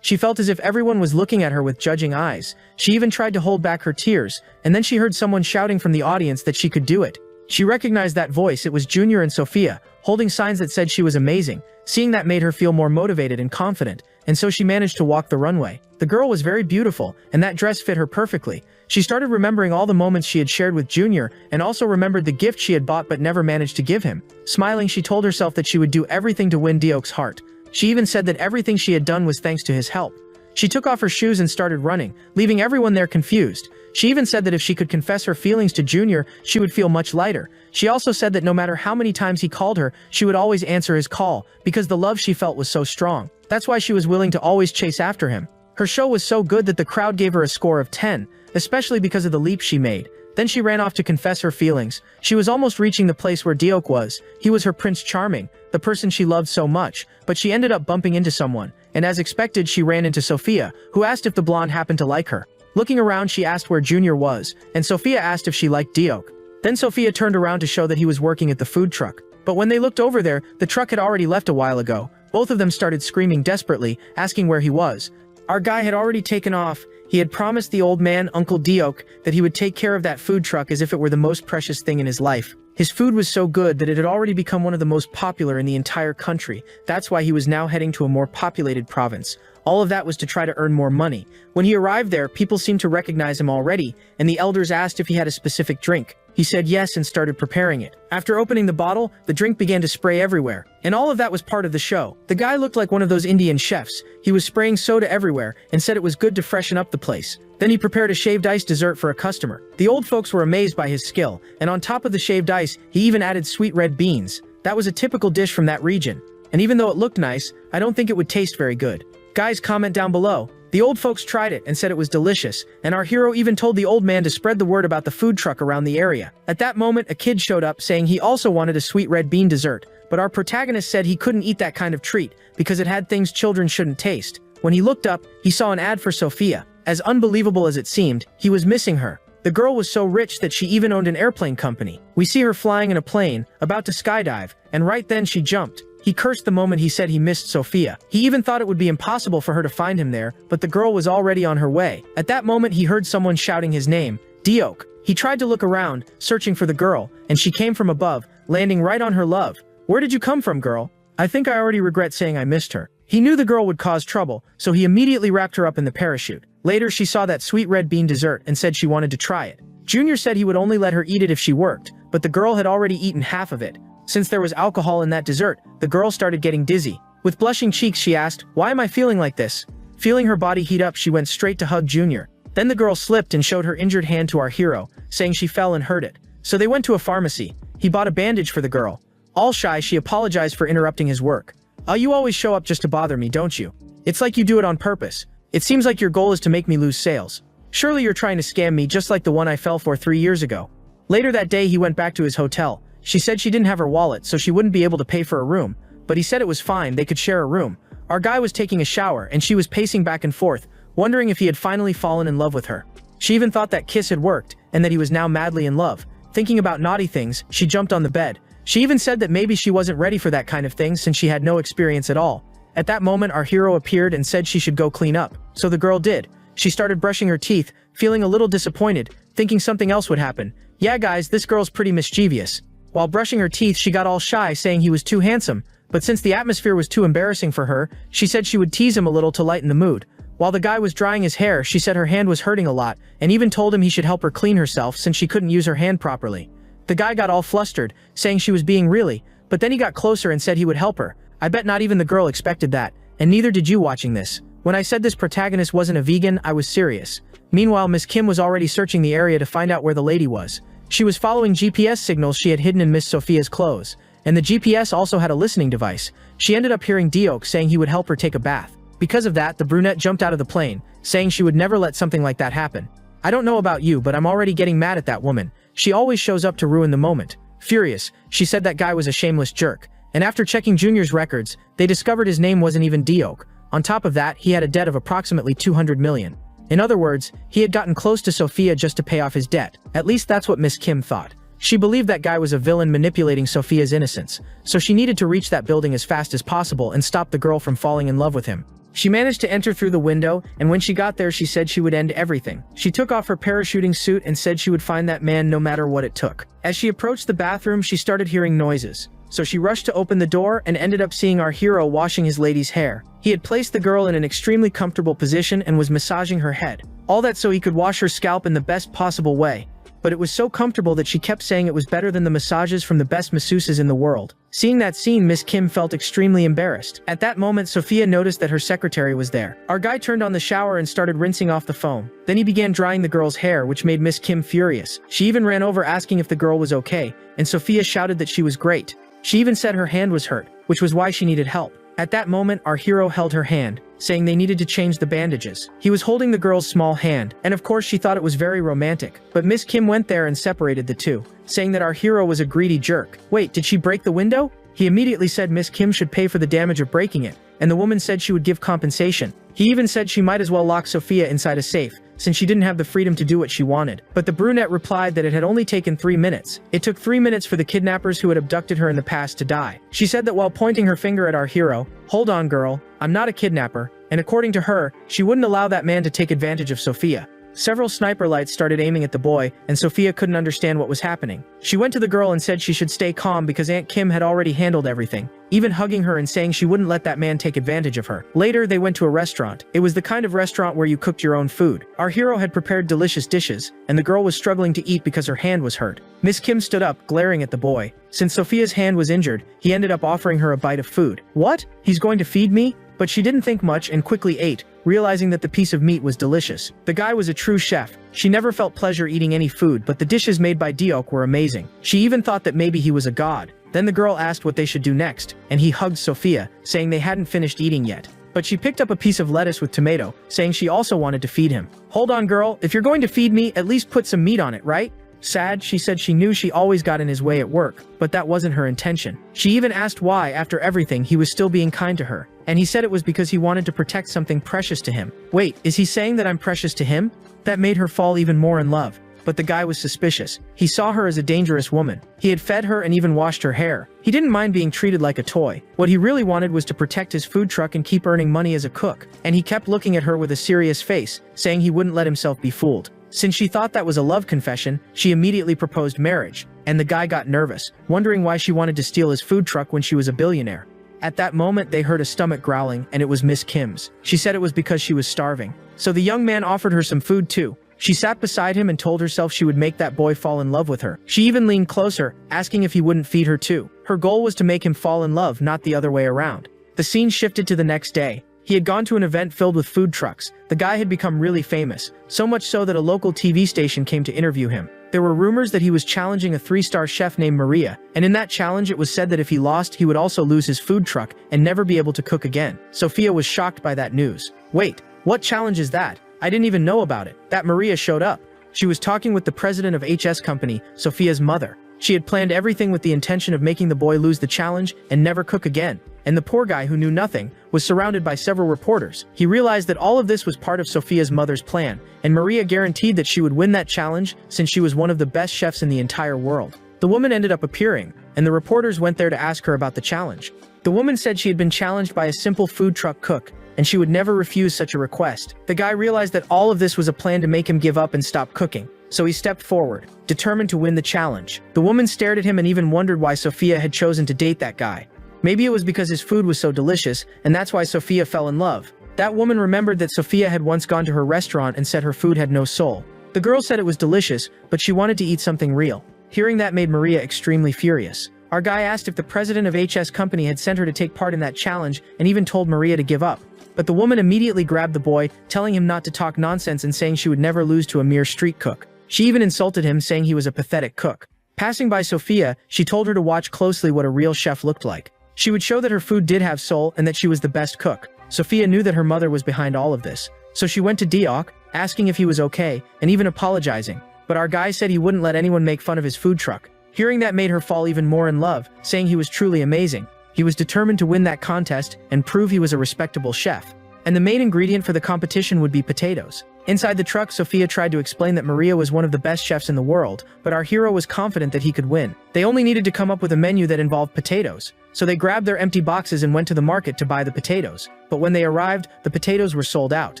She felt as if everyone was looking at her with judging eyes. She even tried to hold back her tears, and then she heard someone shouting from the audience that she could do it. She recognized that voice. It was Junior and Sophia, holding signs that said she was amazing. Seeing that made her feel more motivated and confident, and so she managed to walk the runway. The girl was very beautiful, and that dress fit her perfectly. She started remembering all the moments she had shared with Junior, and also remembered the gift she had bought but never managed to give him. Smiling, she told herself that she would do everything to win Diok's heart. She even said that everything she had done was thanks to his help. She took off her shoes and started running, leaving everyone there confused. She even said that if she could confess her feelings to Junior, she would feel much lighter. She also said that no matter how many times he called her, she would always answer his call, because the love she felt was so strong. That's why she was willing to always chase after him. Her show was so good that the crowd gave her a score of 10, especially because of the leap she made. Then she ran off to confess her feelings. She was almost reaching the place where Deok was. He was her Prince Charming, the person she loved so much, but she ended up bumping into someone, and as expected she ran into Sophia, who asked if the blonde happened to like her. Looking around, she asked where Junior was, and Sophia asked if she liked Deok. Then Sophia turned around to show that he was working at the food truck. But when they looked over there, the truck had already left a while ago. Both of them started screaming desperately, asking where he was. Our guy had already taken off. He had promised the old man, Uncle Deok, that he would take care of that food truck as if it were the most precious thing in his life. His food was so good that it had already become one of the most popular in the entire country. That's why he was now heading to a more populated province. All of that was to try to earn more money. When he arrived there, people seemed to recognize him already, and the elders asked if he had a specific drink. He said yes and started preparing it. After opening the bottle, the drink began to spray everywhere. And all of that was part of the show. The guy looked like one of those Indian chefs. He was spraying soda everywhere and said it was good to freshen up the place. Then he prepared a shaved ice dessert for a customer. The old folks were amazed by his skill, and on top of the shaved ice, he even added sweet red beans. That was a typical dish from that region. And even though it looked nice, I don't think it would taste very good. Guys, comment down below. The old folks tried it and said it was delicious, and our hero even told the old man to spread the word about the food truck around the area. At that moment, a kid showed up saying he also wanted a sweet red bean dessert, but our protagonist said he couldn't eat that kind of treat because it had things children shouldn't taste. When he looked up, he saw an ad for Sophia. As unbelievable as it seemed, he was missing her. The girl was so rich that she even owned an airplane company. We see her flying in a plane, about to skydive, and right then she jumped. He cursed the moment he said he missed Sophia. He even thought it would be impossible for her to find him there, but the girl was already on her way. At that moment he heard someone shouting his name, Deok. He tried to look around, searching for the girl, and she came from above, landing right on her love. Where did you come from, girl? I think I already regret saying I missed her. He knew the girl would cause trouble, so he immediately wrapped her up in the parachute. Later she saw that sweet red bean dessert and said she wanted to try it. Junior said he would only let her eat it if she worked, but the girl had already eaten half of it. Since there was alcohol in that dessert, the girl started getting dizzy. With blushing cheeks she asked, "Why am I feeling like this?" Feeling her body heat up, she went straight to hug Junior. Then the girl slipped and showed her injured hand to our hero, saying she fell and hurt it. So they went to a pharmacy. He bought a bandage for the girl. All shy, she apologized for interrupting his work. "Oh, you always show up just to bother me, don't you? It's like you do it on purpose. It seems like your goal is to make me lose sales. Surely you're trying to scam me just like the one I fell for 3 years ago." Later that day he went back to his hotel. She said she didn't have her wallet, so she wouldn't be able to pay for a room, but he said it was fine, they could share a room. Our guy was taking a shower, and she was pacing back and forth, wondering if he had finally fallen in love with her. She even thought that kiss had worked, and that he was now madly in love. Thinking about naughty things, she jumped on the bed. She even said that maybe she wasn't ready for that kind of thing since she had no experience at all. At that moment our hero appeared and said she should go clean up, so the girl did. She started brushing her teeth, feeling a little disappointed, thinking something else would happen. Yeah guys, this girl's pretty mischievous. While brushing her teeth she got all shy, saying he was too handsome, but since the atmosphere was too embarrassing for her, she said she would tease him a little to lighten the mood. While the guy was drying his hair, she said her hand was hurting a lot, and even told him he should help her clean herself since she couldn't use her hand properly. The guy got all flustered, saying she was being really, but then he got closer and said he would help her. I bet not even the girl expected that, and neither did you watching this. When I said this protagonist wasn't a vegan, I was serious. Meanwhile, Miss Kim was already searching the area to find out where the lady was. She was following GPS signals she had hidden in Miss Sophia's clothes, and the GPS also had a listening device. She ended up hearing Deok saying he would help her take a bath. Because of that, the brunette jumped out of the plane, saying she would never let something like that happen. I don't know about you, but I'm already getting mad at that woman. She always shows up to ruin the moment. Furious, she said that guy was a shameless jerk, and after checking Junior's records, they discovered his name wasn't even Deok. On top of that, he had a debt of approximately 200 million. In other words, he had gotten close to Sophia just to pay off his debt. At least that's what Miss Kim thought. She believed that guy was a villain manipulating Sophia's innocence, so she needed to reach that building as fast as possible and stop the girl from falling in love with him. She managed to enter through the window, and when she got there she said she would end everything. She took off her parachuting suit and said she would find that man no matter what it took. As she approached the bathroom she started hearing noises, so she rushed to open the door and ended up seeing our hero washing his lady's hair. He had placed the girl in an extremely comfortable position and was massaging her head. All that so he could wash her scalp in the best possible way. But it was so comfortable that she kept saying it was better than the massages from the best masseuses in the world. Seeing that scene, Miss Kim felt extremely embarrassed. At that moment, Sophia noticed that her secretary was there. Our guy turned on the shower and started rinsing off the foam. Then he began drying the girl's hair, which made Miss Kim furious. She even ran over asking if the girl was okay, and Sophia shouted that she was great. She even said her hand was hurt, which was why she needed help. At that moment, our hero held her hand, saying they needed to change the bandages. He was holding the girl's small hand, and of course she thought it was very romantic. But Miss Kim went there and separated the two, saying that our hero was a greedy jerk. Wait, did she break the window? He immediately said Miss Kim should pay for the damage of breaking it, and the woman said she would give compensation. He even said she might as well lock Sophia inside a safe, since she didn't have the freedom to do what she wanted. But the brunette replied that it had only taken 3 minutes. It took 3 minutes for the kidnappers who had abducted her in the past to die. She said that while pointing her finger at our hero, "Hold on, girl, I'm not a kidnapper," and according to her, she wouldn't allow that man to take advantage of Sophia. Several sniper lights started aiming at the boy, and Sophia couldn't understand what was happening. She went to the girl and said she should stay calm because Aunt Kim had already handled everything, even hugging her and saying she wouldn't let that man take advantage of her. Later, they went to a restaurant. It was the kind of restaurant where you cooked your own food. Our hero had prepared delicious dishes, and the girl was struggling to eat because her hand was hurt. Miss Kim stood up, glaring at the boy. Since Sophia's hand was injured, he ended up offering her a bite of food. What? He's going to feed me? But she didn't think much and quickly ate, realizing that the piece of meat was delicious. The guy was a true chef. She never felt pleasure eating any food, but the dishes made by Deok were amazing. She even thought that maybe he was a god. Then the girl asked what they should do next, and he hugged Sophia, saying they hadn't finished eating yet. But she picked up a piece of lettuce with tomato, saying she also wanted to feed him. "Hold on, girl, if you're going to feed me, at least put some meat on it, right?" Sad, she said she knew she always got in his way at work, but that wasn't her intention. She even asked why, after everything, he was still being kind to her. And he said it was because he wanted to protect something precious to him. Wait, is he saying that I'm precious to him? That made her fall even more in love. But the guy was suspicious. He saw her as a dangerous woman. He had fed her and even washed her hair. He didn't mind being treated like a toy. What he really wanted was to protect his food truck and keep earning money as a cook. And he kept looking at her with a serious face, saying he wouldn't let himself be fooled. Since she thought that was a love confession, she immediately proposed marriage. And the guy got nervous, wondering why she wanted to steal his food truck when she was a billionaire. At that moment, they heard a stomach growling, and it was Miss Kim's. She said it was because she was starving. So the young man offered her some food too. She sat beside him and told herself she would make that boy fall in love with her. She even leaned closer, asking if he wouldn't feed her too. Her goal was to make him fall in love, not the other way around. The scene shifted to the next day. He had gone to an event filled with food trucks. The guy had become really famous, so much so that a local TV station came to interview him. There were rumors that he was challenging a 3-star chef named Maria, and in that challenge it was said that if he lost, he would also lose his food truck and never be able to cook again. Sophia was shocked by that news. Wait, what challenge is that? I didn't even know about it. That Maria showed up. She was talking with the president of HS Company, Sophia's mother. She had planned everything with the intention of making the boy lose the challenge and never cook again. And the poor guy, who knew nothing, was surrounded by several reporters. He realized that all of this was part of Sophia's mother's plan, and Maria guaranteed that she would win that challenge since she was one of the best chefs in the entire world. The woman ended up appearing, and the reporters went there to ask her about the challenge. The woman said she had been challenged by a simple food truck cook, and she would never refuse such a request. The guy realized that all of this was a plan to make him give up and stop cooking. So he stepped forward, determined to win the challenge. The woman stared at him and even wondered why Sophia had chosen to date that guy. Maybe it was because his food was so delicious, and that's why Sophia fell in love. That woman remembered that Sophia had once gone to her restaurant and said her food had no soul. The girl said it was delicious, but she wanted to eat something real. Hearing that made Maria extremely furious. Our guy asked if the president of HS Company had sent her to take part in that challenge and even told Maria to give up. But the woman immediately grabbed the boy, telling him not to talk nonsense and saying she would never lose to a mere street cook. She even insulted him, saying he was a pathetic cook. Passing by Sophia, she told her to watch closely what a real chef looked like. She would show that her food did have soul and that she was the best cook. Sophia knew that her mother was behind all of this. So she went to Deok, asking if he was okay, and even apologizing. But our guy said he wouldn't let anyone make fun of his food truck. Hearing that made her fall even more in love, saying he was truly amazing. He was determined to win that contest and prove he was a respectable chef. And the main ingredient for the competition would be potatoes. Inside the truck, Sophia tried to explain that Maria was one of the best chefs in the world, but our hero was confident that he could win. They only needed to come up with a menu that involved potatoes. So they grabbed their empty boxes and went to the market to buy the potatoes. But when they arrived, the potatoes were sold out.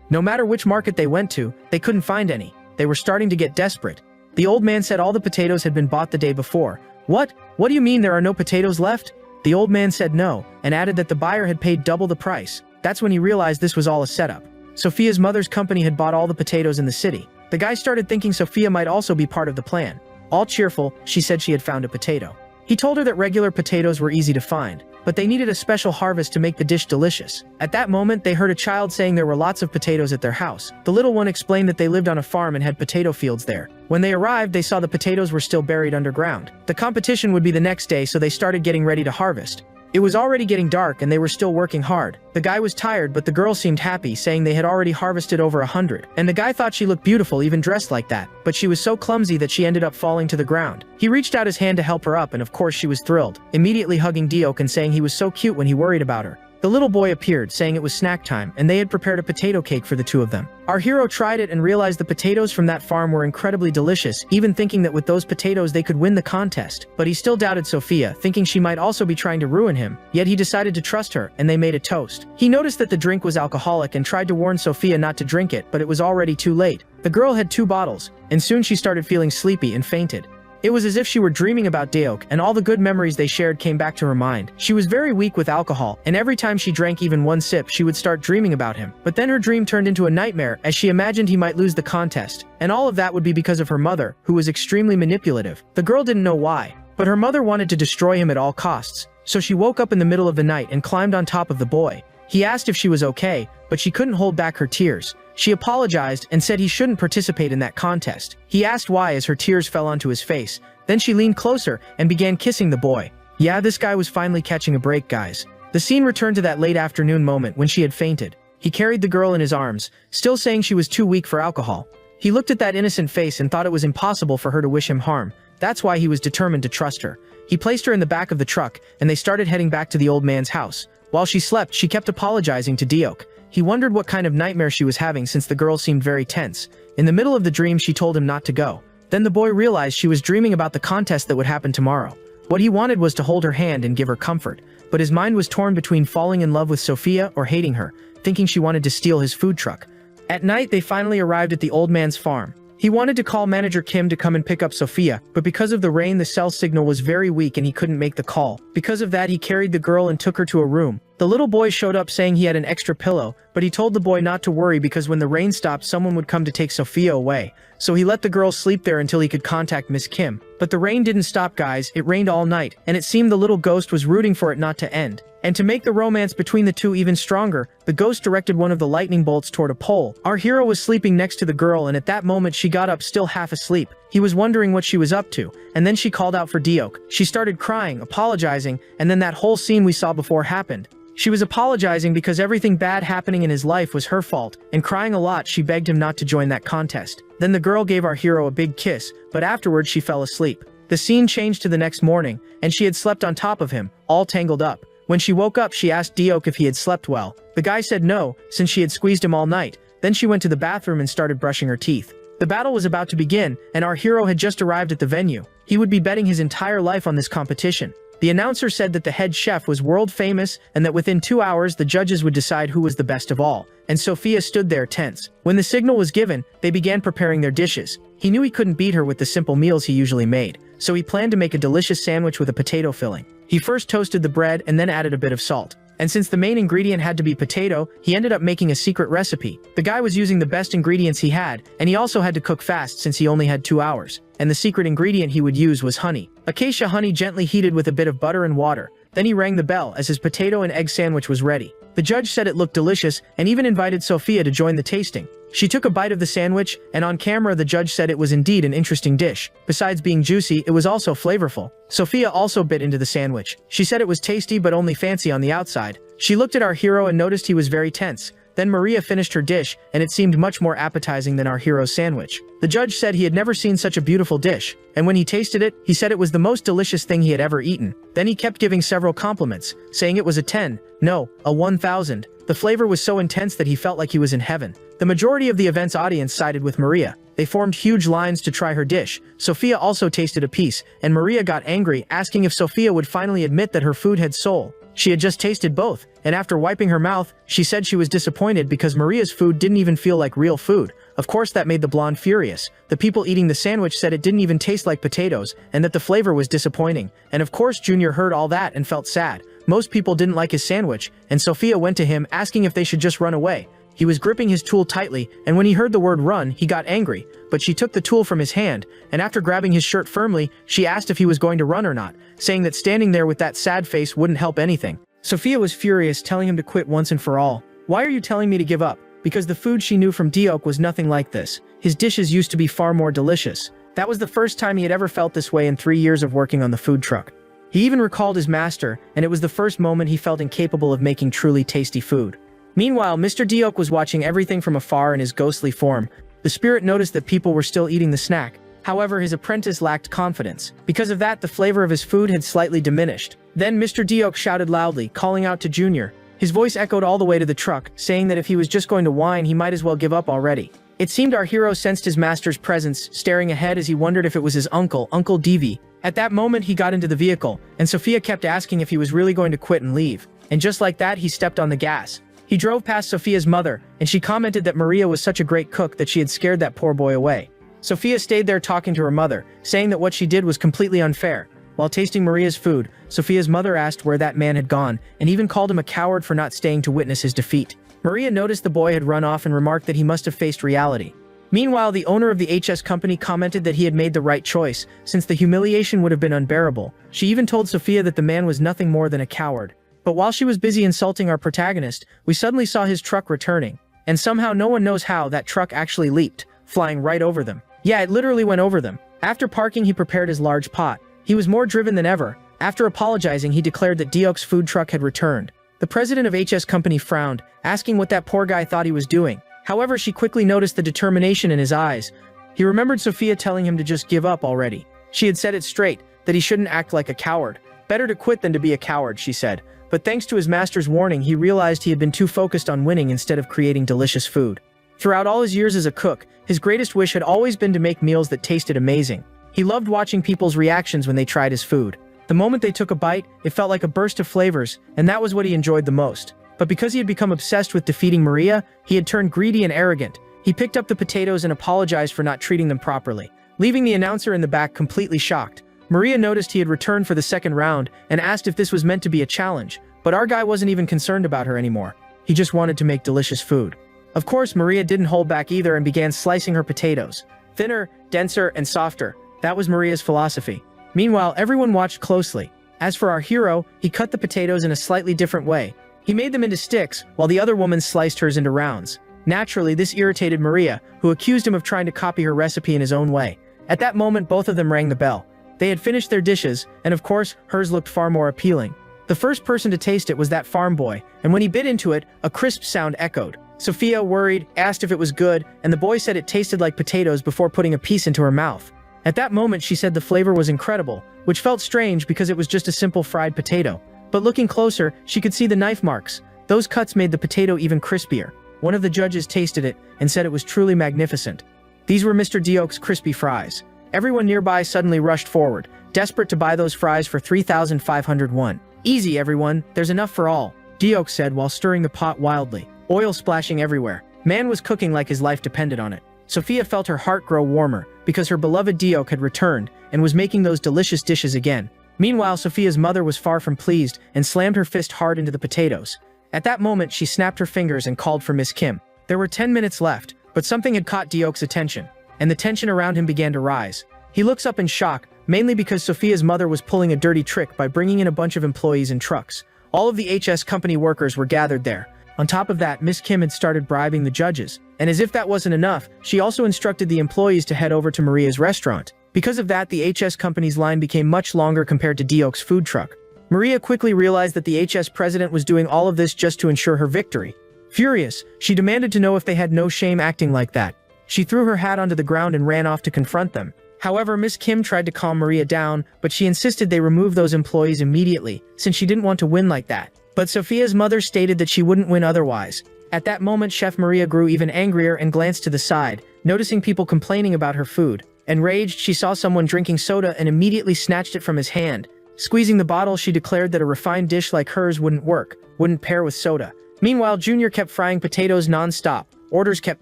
No matter which market they went to, they couldn't find any. They were starting to get desperate. The old man said all the potatoes had been bought the day before. What? What do you mean there are no potatoes left? The old man said no, and added that the buyer had paid double the price. That's when he realized this was all a setup. Sophia's mother's company had bought all the potatoes in the city. The guy started thinking Sophia might also be part of the plan. All cheerful, she said she had found a potato. He told her that regular potatoes were easy to find, but they needed a special harvest to make the dish delicious. At that moment, they heard a child saying there were lots of potatoes at their house. The little one explained that they lived on a farm and had potato fields there. When they arrived, they saw the potatoes were still buried underground. The competition would be the next day, so they started getting ready to harvest. It was already getting dark and they were still working hard. The guy was tired, but the girl seemed happy, saying they had already harvested over 100. And the guy thought she looked beautiful even dressed like that, but she was so clumsy that she ended up falling to the ground. He reached out his hand to help her up, and of course she was thrilled, immediately hugging Diok and saying he was so cute when he worried about her. The little boy appeared, saying it was snack time, and they had prepared a potato cake for the two of them. Our hero tried it and realized the potatoes from that farm were incredibly delicious, even thinking that with those potatoes they could win the contest. But he still doubted Sophia, thinking she might also be trying to ruin him, yet he decided to trust her, and they made a toast. He noticed that the drink was alcoholic and tried to warn Sophia not to drink it, but it was already too late. The girl had 2 bottles, and soon she started feeling sleepy and fainted. It was as if she were dreaming about Diok, and all the good memories they shared came back to her mind. She was very weak with alcohol, and every time she drank even 1 sip she would start dreaming about him. But then her dream turned into a nightmare as she imagined he might lose the contest, and all of that would be because of her mother, who was extremely manipulative. The girl didn't know why, but her mother wanted to destroy him at all costs. So she woke up in the middle of the night and climbed on top of the boy. He asked if she was okay, but she couldn't hold back her tears. She apologized and said he shouldn't participate in that contest. He asked why as her tears fell onto his face. Then she leaned closer and began kissing the boy. Yeah, this guy was finally catching a break, guys. The scene returned to that late afternoon moment when she had fainted. He carried the girl in his arms, still saying she was too weak for alcohol. He looked at that innocent face and thought it was impossible for her to wish him harm. That's why he was determined to trust her. He placed her in the back of the truck, and they started heading back to the old man's house. While she slept, she kept apologizing to Diok. He wondered what kind of nightmare she was having since the girl seemed very tense. In the middle of the dream, she told him not to go. Then the boy realized she was dreaming about the contest that would happen tomorrow. What he wanted was to hold her hand and give her comfort, but his mind was torn between falling in love with Sophia or hating her, thinking she wanted to steal his food truck. At night, they finally arrived at the old man's farm. He wanted to call manager Kim to come and pick up Sophia, but because of the rain the cell signal was very weak and he couldn't make the call. Because of that, he carried the girl and took her to a room. The little boy showed up saying he had an extra pillow, but he told the boy not to worry because when the rain stopped someone would come to take Sophia away. So he let the girl sleep there until he could contact Miss Kim. But the rain didn't stop, guys. It rained all night, and it seemed the little ghost was rooting for it not to end. And to make the romance between the two even stronger, the ghost directed one of the lightning bolts toward a pole. Our hero was sleeping next to the girl, and at that moment she got up still half asleep. He was wondering what she was up to, and then she called out for Diok. She started crying, apologizing, and then that whole scene we saw before happened. She was apologizing because everything bad happening in his life was her fault, and crying a lot she begged him not to join that contest. Then the girl gave our hero a big kiss, but afterwards she fell asleep. The scene changed to the next morning, and she had slept on top of him, all tangled up. When she woke up, she asked Diok if he had slept well. The guy said no, since she had squeezed him all night. Then she went to the bathroom and started brushing her teeth. The battle was about to begin, and our hero had just arrived at the venue. He would be betting his entire life on this competition. The announcer said that the head chef was world famous and that within 2 hours the judges would decide who was the best of all. And Sophia stood there tense. When the signal was given, they began preparing their dishes. He knew he couldn't beat her with the simple meals he usually made, so he planned to make a delicious sandwich with a potato filling. He first toasted the bread and then added a bit of salt. And since the main ingredient had to be potato, he ended up making a secret recipe. The guy was using the best ingredients he had, and he also had to cook fast since he only had 2 hours. And the secret ingredient he would use was honey. Acacia honey gently heated with a bit of butter and water. Then he rang the bell as his potato and egg sandwich was ready. The judge said it looked delicious and even invited Sophia to join the tasting. She took a bite of the sandwich, and on camera the judge said it was indeed an interesting dish. Besides being juicy, it was also flavorful. Sophia also bit into the sandwich. She said it was tasty but only fancy on the outside. She looked at our hero and noticed he was very tense. Then Maria finished her dish, and it seemed much more appetizing than our hero's sandwich. The judge said he had never seen such a beautiful dish, and when he tasted it, he said it was the most delicious thing he had ever eaten. Then he kept giving several compliments, saying it was a 10, no, a 1000. The flavor was so intense that he felt like he was in heaven. The majority of the event's audience sided with Maria. They formed huge lines to try her dish. Sophia also tasted a piece, and Maria got angry, asking if Sophia would finally admit that her food had soul. She had just tasted both, and after wiping her mouth, she said she was disappointed because Maria's food didn't even feel like real food. Of course that made the blonde furious. The people eating the sandwich said it didn't even taste like potatoes, and that the flavor was disappointing. And of course Junior heard all that and felt sad. Most people didn't like his sandwich, and Sophia went to him asking if they should just run away. He was gripping his tool tightly, and when he heard the word run, he got angry, but she took the tool from his hand, and after grabbing his shirt firmly, she asked if he was going to run or not, saying that standing there with that sad face wouldn't help anything. Sophia was furious, telling him to quit once and for all. Why are you telling me to give up? Because the food she knew from Diok was nothing like this. His dishes used to be far more delicious. That was the first time he had ever felt this way in 3 years of working on the food truck. He even recalled his master, and it was the first moment he felt incapable of making truly tasty food. Meanwhile, Mr. Deok was watching everything from afar in his ghostly form. The spirit noticed that people were still eating the snack. However, his apprentice lacked confidence. Because of that, the flavor of his food had slightly diminished. Then Mr. Deok shouted loudly, calling out to Junior. His voice echoed all the way to the truck, saying that if he was just going to whine, he might as well give up already. It seemed our hero sensed his master's presence, staring ahead as he wondered if it was his uncle, Uncle Devi. At that moment, he got into the vehicle, and Sophia kept asking if he was really going to quit and leave. And just like that, he stepped on the gas. He drove past Sophia's mother, and she commented that Maria was such a great cook that she had scared that poor boy away. Sophia stayed there talking to her mother, saying that what she did was completely unfair. While tasting Maria's food, Sophia's mother asked where that man had gone, and even called him a coward for not staying to witness his defeat. Maria noticed the boy had run off and remarked that he must have faced reality. Meanwhile, the owner of the HS company commented that he had made the right choice, since the humiliation would have been unbearable. She even told Sophia that the man was nothing more than a coward. But while she was busy insulting our protagonist, we suddenly saw his truck returning. And somehow no one knows how that truck actually leaped, flying right over them. Yeah, it literally went over them. After parking, he prepared his large pot. He was more driven than ever. After apologizing, he declared that Deok's food truck had returned. The president of HS company frowned, asking what that poor guy thought he was doing. However, she quickly noticed the determination in his eyes. He remembered Sophia telling him to just give up already. She had said it straight, that he shouldn't act like a coward. Better to quit than to be a coward, she said. But thanks to his master's warning, he realized he had been too focused on winning instead of creating delicious food. Throughout all his years as a cook, his greatest wish had always been to make meals that tasted amazing. He loved watching people's reactions when they tried his food. The moment they took a bite, it felt like a burst of flavors, and that was what he enjoyed the most. But because he had become obsessed with defeating Maria, he had turned greedy and arrogant. He picked up the potatoes and apologized for not treating them properly, leaving the announcer in the back completely shocked. Maria noticed he had returned for the second round and asked if this was meant to be a challenge, but our guy wasn't even concerned about her anymore. He just wanted to make delicious food. Of course, Maria didn't hold back either and began slicing her potatoes. Thinner, denser, and softer. That was Maria's philosophy. Meanwhile, everyone watched closely. As for our hero, he cut the potatoes in a slightly different way. He made them into sticks, while the other woman sliced hers into rounds. Naturally, this irritated Maria, who accused him of trying to copy her recipe in his own way. At that moment, both of them rang the bell. They had finished their dishes, and of course, hers looked far more appealing. The first person to taste it was that farm boy, and when he bit into it, a crisp sound echoed. Sophia, worried, asked if it was good, and the boy said it tasted like potatoes before putting a piece into her mouth. At that moment, she said the flavor was incredible, which felt strange because it was just a simple fried potato. But looking closer, she could see the knife marks. Those cuts made the potato even crispier. One of the judges tasted it and said it was truly magnificent. These were Mr. Deok's crispy fries. Everyone nearby suddenly rushed forward, desperate to buy those fries for 3,501. Easy, everyone, there's enough for all, Deok said while stirring the pot wildly, oil splashing everywhere. Man was cooking like his life depended on it. Sophia felt her heart grow warmer, because her beloved Deok had returned, and was making those delicious dishes again. Meanwhile, Sophia's mother was far from pleased, and slammed her fist hard into the potatoes. At that moment, she snapped her fingers and called for Miss Kim. There were 10 minutes left, but something had caught Deok's attention, and the tension around him began to rise. He looks up in shock, mainly because Sophia's mother was pulling a dirty trick by bringing in a bunch of employees in trucks. All of the HS company workers were gathered there. On top of that, Miss Kim had started bribing the judges, and as if that wasn't enough, she also instructed the employees to head over to Maria's restaurant. Because of that, the HS company's line became much longer compared to Deok's food truck. Maria quickly realized that the HS president was doing all of this just to ensure her victory. Furious, she demanded to know if they had no shame acting like that. She threw her hat onto the ground and ran off to confront them. However, Miss Kim tried to calm Maria down, but she insisted they remove those employees immediately, since she didn't want to win like that. But Sophia's mother stated that she wouldn't win otherwise. At that moment, Chef Maria grew even angrier and glanced to the side, noticing people complaining about her food. Enraged, she saw someone drinking soda and immediately snatched it from his hand. Squeezing the bottle, she declared that a refined dish like hers wouldn't work, wouldn't pair with soda. Meanwhile, Junior kept frying potatoes non-stop. Orders kept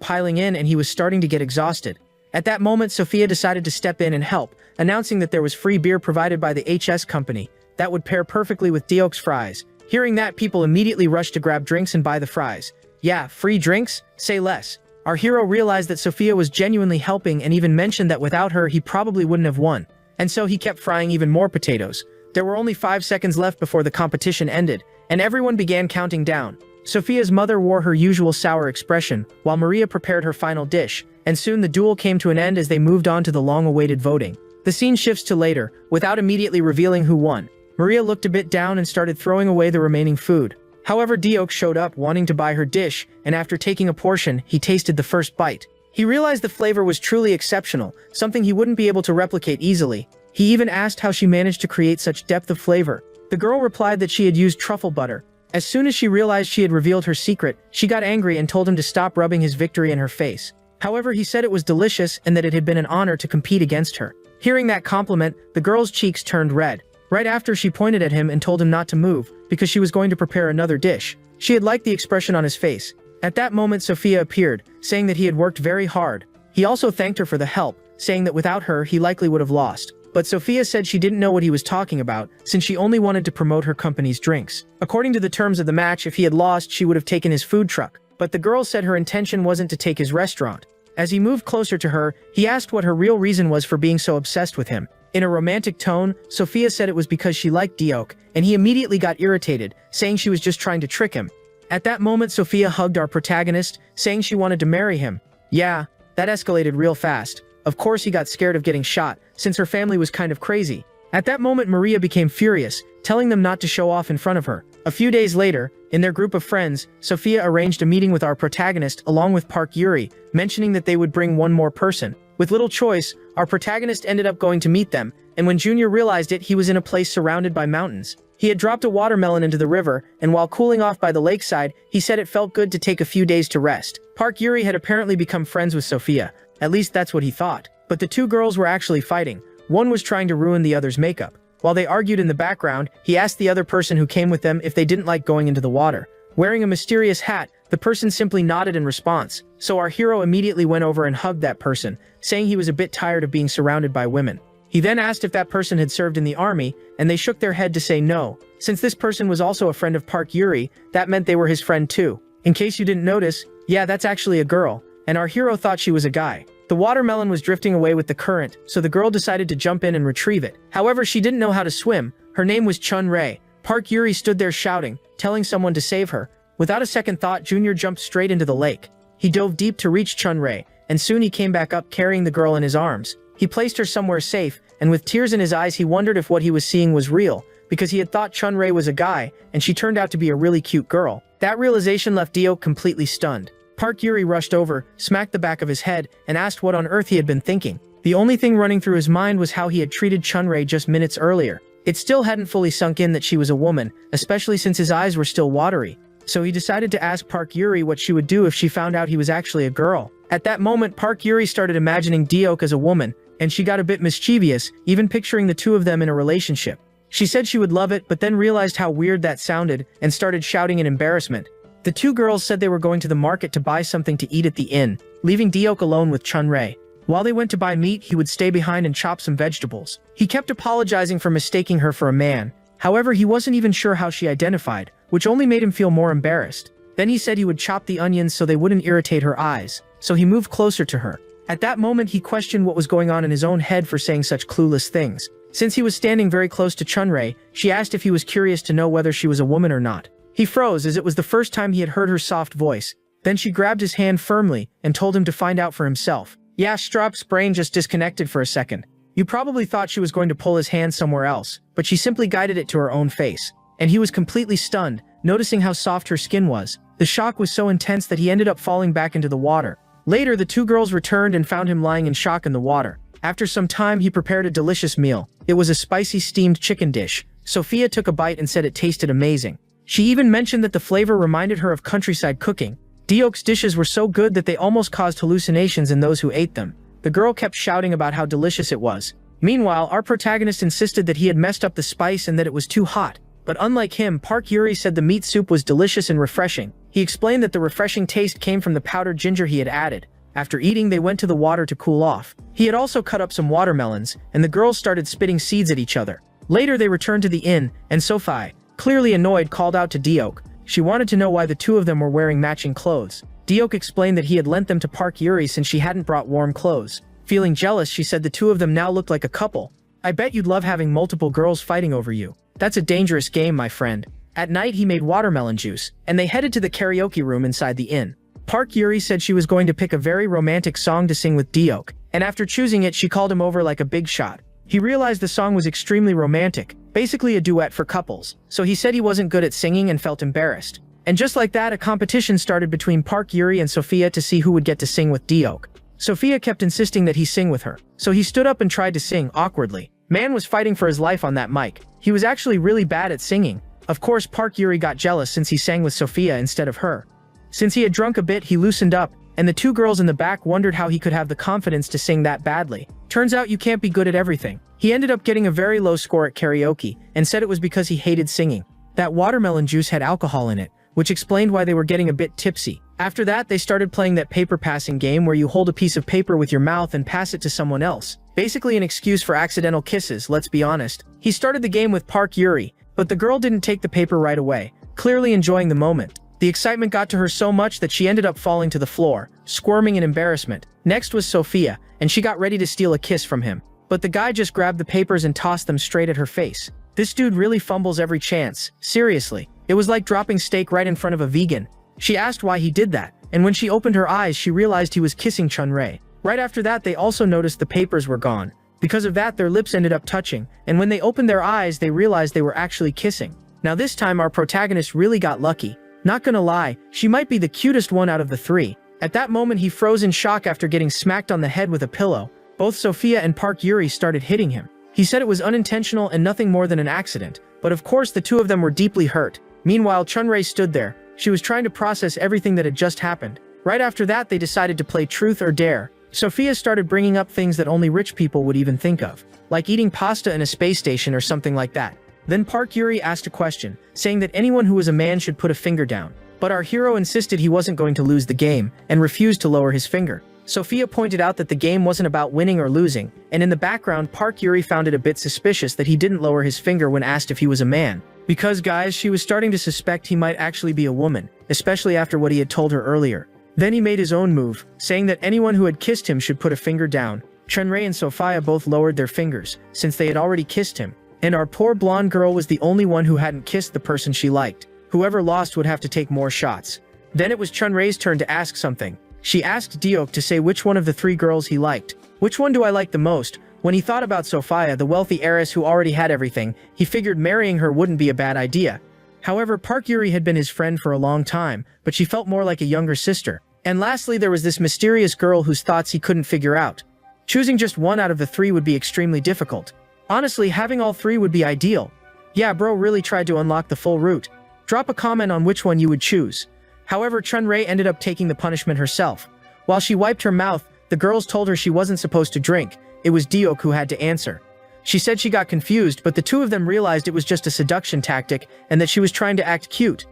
piling in and he was starting to get exhausted. At that moment, Sophia decided to step in and help, announcing that there was free beer provided by the HS company that would pair perfectly with Deok's fries. Hearing that, people immediately rushed to grab drinks and buy the fries. Yeah, free drinks? Say less. Our hero realized that Sophia was genuinely helping and even mentioned that without her, he probably wouldn't have won. And so he kept frying even more potatoes. There were only 5 seconds left before the competition ended, and everyone began counting down. Sophia's mother wore her usual sour expression, while Maria prepared her final dish, and soon the duel came to an end as they moved on to the long-awaited voting. The scene shifts to later, without immediately revealing who won. Maria looked a bit down and started throwing away the remaining food. However, Deok showed up wanting to buy her dish, and after taking a portion, he tasted the first bite. He realized the flavor was truly exceptional, something he wouldn't be able to replicate easily. He even asked how she managed to create such depth of flavor. The girl replied that she had used truffle butter. As soon as she realized she had revealed her secret, she got angry and told him to stop rubbing his victory in her face. However, he said it was delicious and that it had been an honor to compete against her. Hearing that compliment, the girl's cheeks turned red. Right after, she pointed at him and told him not to move, because she was going to prepare another dish. She had liked the expression on his face. At that moment, Sophia appeared, saying that he had worked very hard. He also thanked her for the help, saying that without her, he likely would have lost. But Sophia said she didn't know what he was talking about, since she only wanted to promote her company's drinks. According to the terms of the match, if he had lost, she would have taken his food truck. But the girl said her intention wasn't to take his restaurant. As he moved closer to her, he asked what her real reason was for being so obsessed with him. In a romantic tone, Sophia said it was because she liked Deok, and he immediately got irritated, saying she was just trying to trick him. At that moment, Sophia hugged our protagonist, saying she wanted to marry him. Yeah, that escalated real fast. Of course, he got scared of getting shot, since her family was kind of crazy. At that moment, Maria became furious, telling them not to show off in front of her. A few days later, in their group of friends, Sophia arranged a meeting with our protagonist along with Park Yuri, mentioning that they would bring one more person. With little choice, our protagonist ended up going to meet them, and when Junior realized it, he was in a place surrounded by mountains. He had dropped a watermelon into the river, and while cooling off by the lakeside, he said it felt good to take a few days to rest. Park Yuri had apparently become friends with Sophia. At least that's what he thought. But the two girls were actually fighting. One was trying to ruin the other's makeup. While they argued in the background, he asked the other person who came with them if they didn't like going into the water. Wearing a mysterious hat, the person simply nodded in response, so our hero immediately went over and hugged that person, saying he was a bit tired of being surrounded by women. He then asked if that person had served in the army, and they shook their head to say no. Since this person was also a friend of Park Yuri, that meant they were his friend too. In case you didn't notice, yeah, that's actually a girl, and our hero thought she was a guy. The watermelon was drifting away with the current, so the girl decided to jump in and retrieve it. However, she didn't know how to swim. Her name was Chun-Rei. Park Yuri stood there shouting, telling someone to save her. Without a second thought, Junior jumped straight into the lake. He dove deep to reach Chun-Rei, and soon he came back up carrying the girl in his arms. He placed her somewhere safe, and with tears in his eyes, he wondered if what he was seeing was real, because he had thought Chun-Rei was a guy, and she turned out to be a really cute girl. That realization left Dio completely stunned. Park Yuri rushed over, smacked the back of his head, and asked what on earth he had been thinking. The only thing running through his mind was how he had treated Chun-Rei just minutes earlier. It still hadn't fully sunk in that she was a woman, especially since his eyes were still watery. So he decided to ask Park Yuri what she would do if she found out he was actually a girl. At that moment, Park Yuri started imagining Deok as a woman, and she got a bit mischievous, even picturing the two of them in a relationship. She said she would love it, but then realized how weird that sounded, and started shouting in embarrassment. The two girls said they were going to the market to buy something to eat at the inn, leaving Deok alone with Chun-Rei. While they went to buy meat, he would stay behind and chop some vegetables. He kept apologizing for mistaking her for a man. However, he wasn't even sure how she identified, which only made him feel more embarrassed. Then he said he would chop the onions so they wouldn't irritate her eyes, so he moved closer to her. At that moment, he questioned what was going on in his own head for saying such clueless things. Since he was standing very close to Chun-Rei, she asked if he was curious to know whether she was a woman or not. He froze as it was the first time he had heard her soft voice. Then she grabbed his hand firmly and told him to find out for himself. Yeah, Strop's brain just disconnected for a second. You probably thought she was going to pull his hand somewhere else, but she simply guided it to her own face. And he was completely stunned, noticing how soft her skin was. The shock was so intense that he ended up falling back into the water. Later, the two girls returned and found him lying in shock in the water. After some time, he prepared a delicious meal. It was a spicy steamed chicken dish. Sophia took a bite and said it tasted amazing. She even mentioned that the flavor reminded her of countryside cooking. Deok's dishes were so good that they almost caused hallucinations in those who ate them. The girl kept shouting about how delicious it was. Meanwhile, our protagonist insisted that he had messed up the spice and that it was too hot. But unlike him, Park Yuri said the meat soup was delicious and refreshing. He explained that the refreshing taste came from the powdered ginger he had added. After eating, they went to the water to cool off. He had also cut up some watermelons, and the girls started spitting seeds at each other. Later, they returned to the inn, and Sophie, clearly annoyed, called out to Deok. She wanted to know why the two of them were wearing matching clothes. Deok explained that he had lent them to Park Yuri since she hadn't brought warm clothes. Feeling jealous, she said the two of them now looked like a couple. I bet you'd love having multiple girls fighting over you. That's a dangerous game, my friend. At night, he made watermelon juice, and they headed to the karaoke room inside the inn. Park Yuri said she was going to pick a very romantic song to sing with Deok, and after choosing it, she called him over like a big shot. He realized the song was extremely romantic, basically a duet for couples, so he said he wasn't good at singing and felt embarrassed. And just like that, a competition started between Park Yuri and Sophia to see who would get to sing with Deok. Sophia kept insisting that he sing with her, so he stood up and tried to sing, awkwardly. Man was fighting for his life on that mic. He was actually really bad at singing. Of course, Park Yuri got jealous since he sang with Sophia instead of her. Since he had drunk a bit, he loosened up, and the two girls in the back wondered how he could have the confidence to sing that badly. Turns out you can't be good at everything. He ended up getting a very low score at karaoke, and said it was because he hated singing. That watermelon juice had alcohol in it, which explained why they were getting a bit tipsy. After that, they started playing that paper passing game where you hold a piece of paper with your mouth and pass it to someone else. Basically an excuse for accidental kisses, let's be honest. He started the game with Park Yuri, but the girl didn't take the paper right away, clearly enjoying the moment. The excitement got to her so much that she ended up falling to the floor, squirming in embarrassment. Next was Sophia, and she got ready to steal a kiss from him. But the guy just grabbed the papers and tossed them straight at her face. This dude really fumbles every chance, seriously. It was like dropping steak right in front of a vegan. She asked why he did that, and when she opened her eyes she realized he was kissing Chun-Rae. Right after that they also noticed the papers were gone. Because of that their lips ended up touching, and when they opened their eyes they realized they were actually kissing. Now this time our protagonist really got lucky. Not gonna lie, she might be the cutest one out of the three. At that moment he froze in shock after getting smacked on the head with a pillow. Both Sophia and Park Yuri started hitting him. He said it was unintentional and nothing more than an accident, but of course the two of them were deeply hurt. Meanwhile Chun-Rae stood there. She was trying to process everything that had just happened. Right after that they decided to play truth or dare. Sophia started bringing up things that only rich people would even think of, like eating pasta in a space station or something like that. Then Park Yuri asked a question, saying that anyone who was a man should put a finger down. But our hero insisted he wasn't going to lose the game, and refused to lower his finger. Sophia pointed out that the game wasn't about winning or losing, and in the background Park Yuri found it a bit suspicious that he didn't lower his finger when asked if he was a man. Because guys, she was starting to suspect he might actually be a woman, especially after what he had told her earlier. Then he made his own move, saying that anyone who had kissed him should put a finger down. Chun-Rae and Sophia both lowered their fingers, since they had already kissed him. And our poor blonde girl was the only one who hadn't kissed the person she liked. Whoever lost would have to take more shots. Then it was Chun-Rae's turn to ask something. She asked Deok to say which one of the three girls he liked. Which one do I like the most? When he thought about Sophia, the wealthy heiress who already had everything, he figured marrying her wouldn't be a bad idea. However, Park Yuri had been his friend for a long time, but she felt more like a younger sister. And lastly, there was this mysterious girl whose thoughts he couldn't figure out. Choosing just one out of the three would be extremely difficult. Honestly, having all three would be ideal. Yeah, bro really tried to unlock the full route. Drop a comment on which one you would choose. However, Chun-Rae ended up taking the punishment herself. While she wiped her mouth, the girls told her she wasn't supposed to drink. It was Deok who had to answer. She said she got confused, but the two of them realized it was just a seduction tactic and that she was trying to act cute.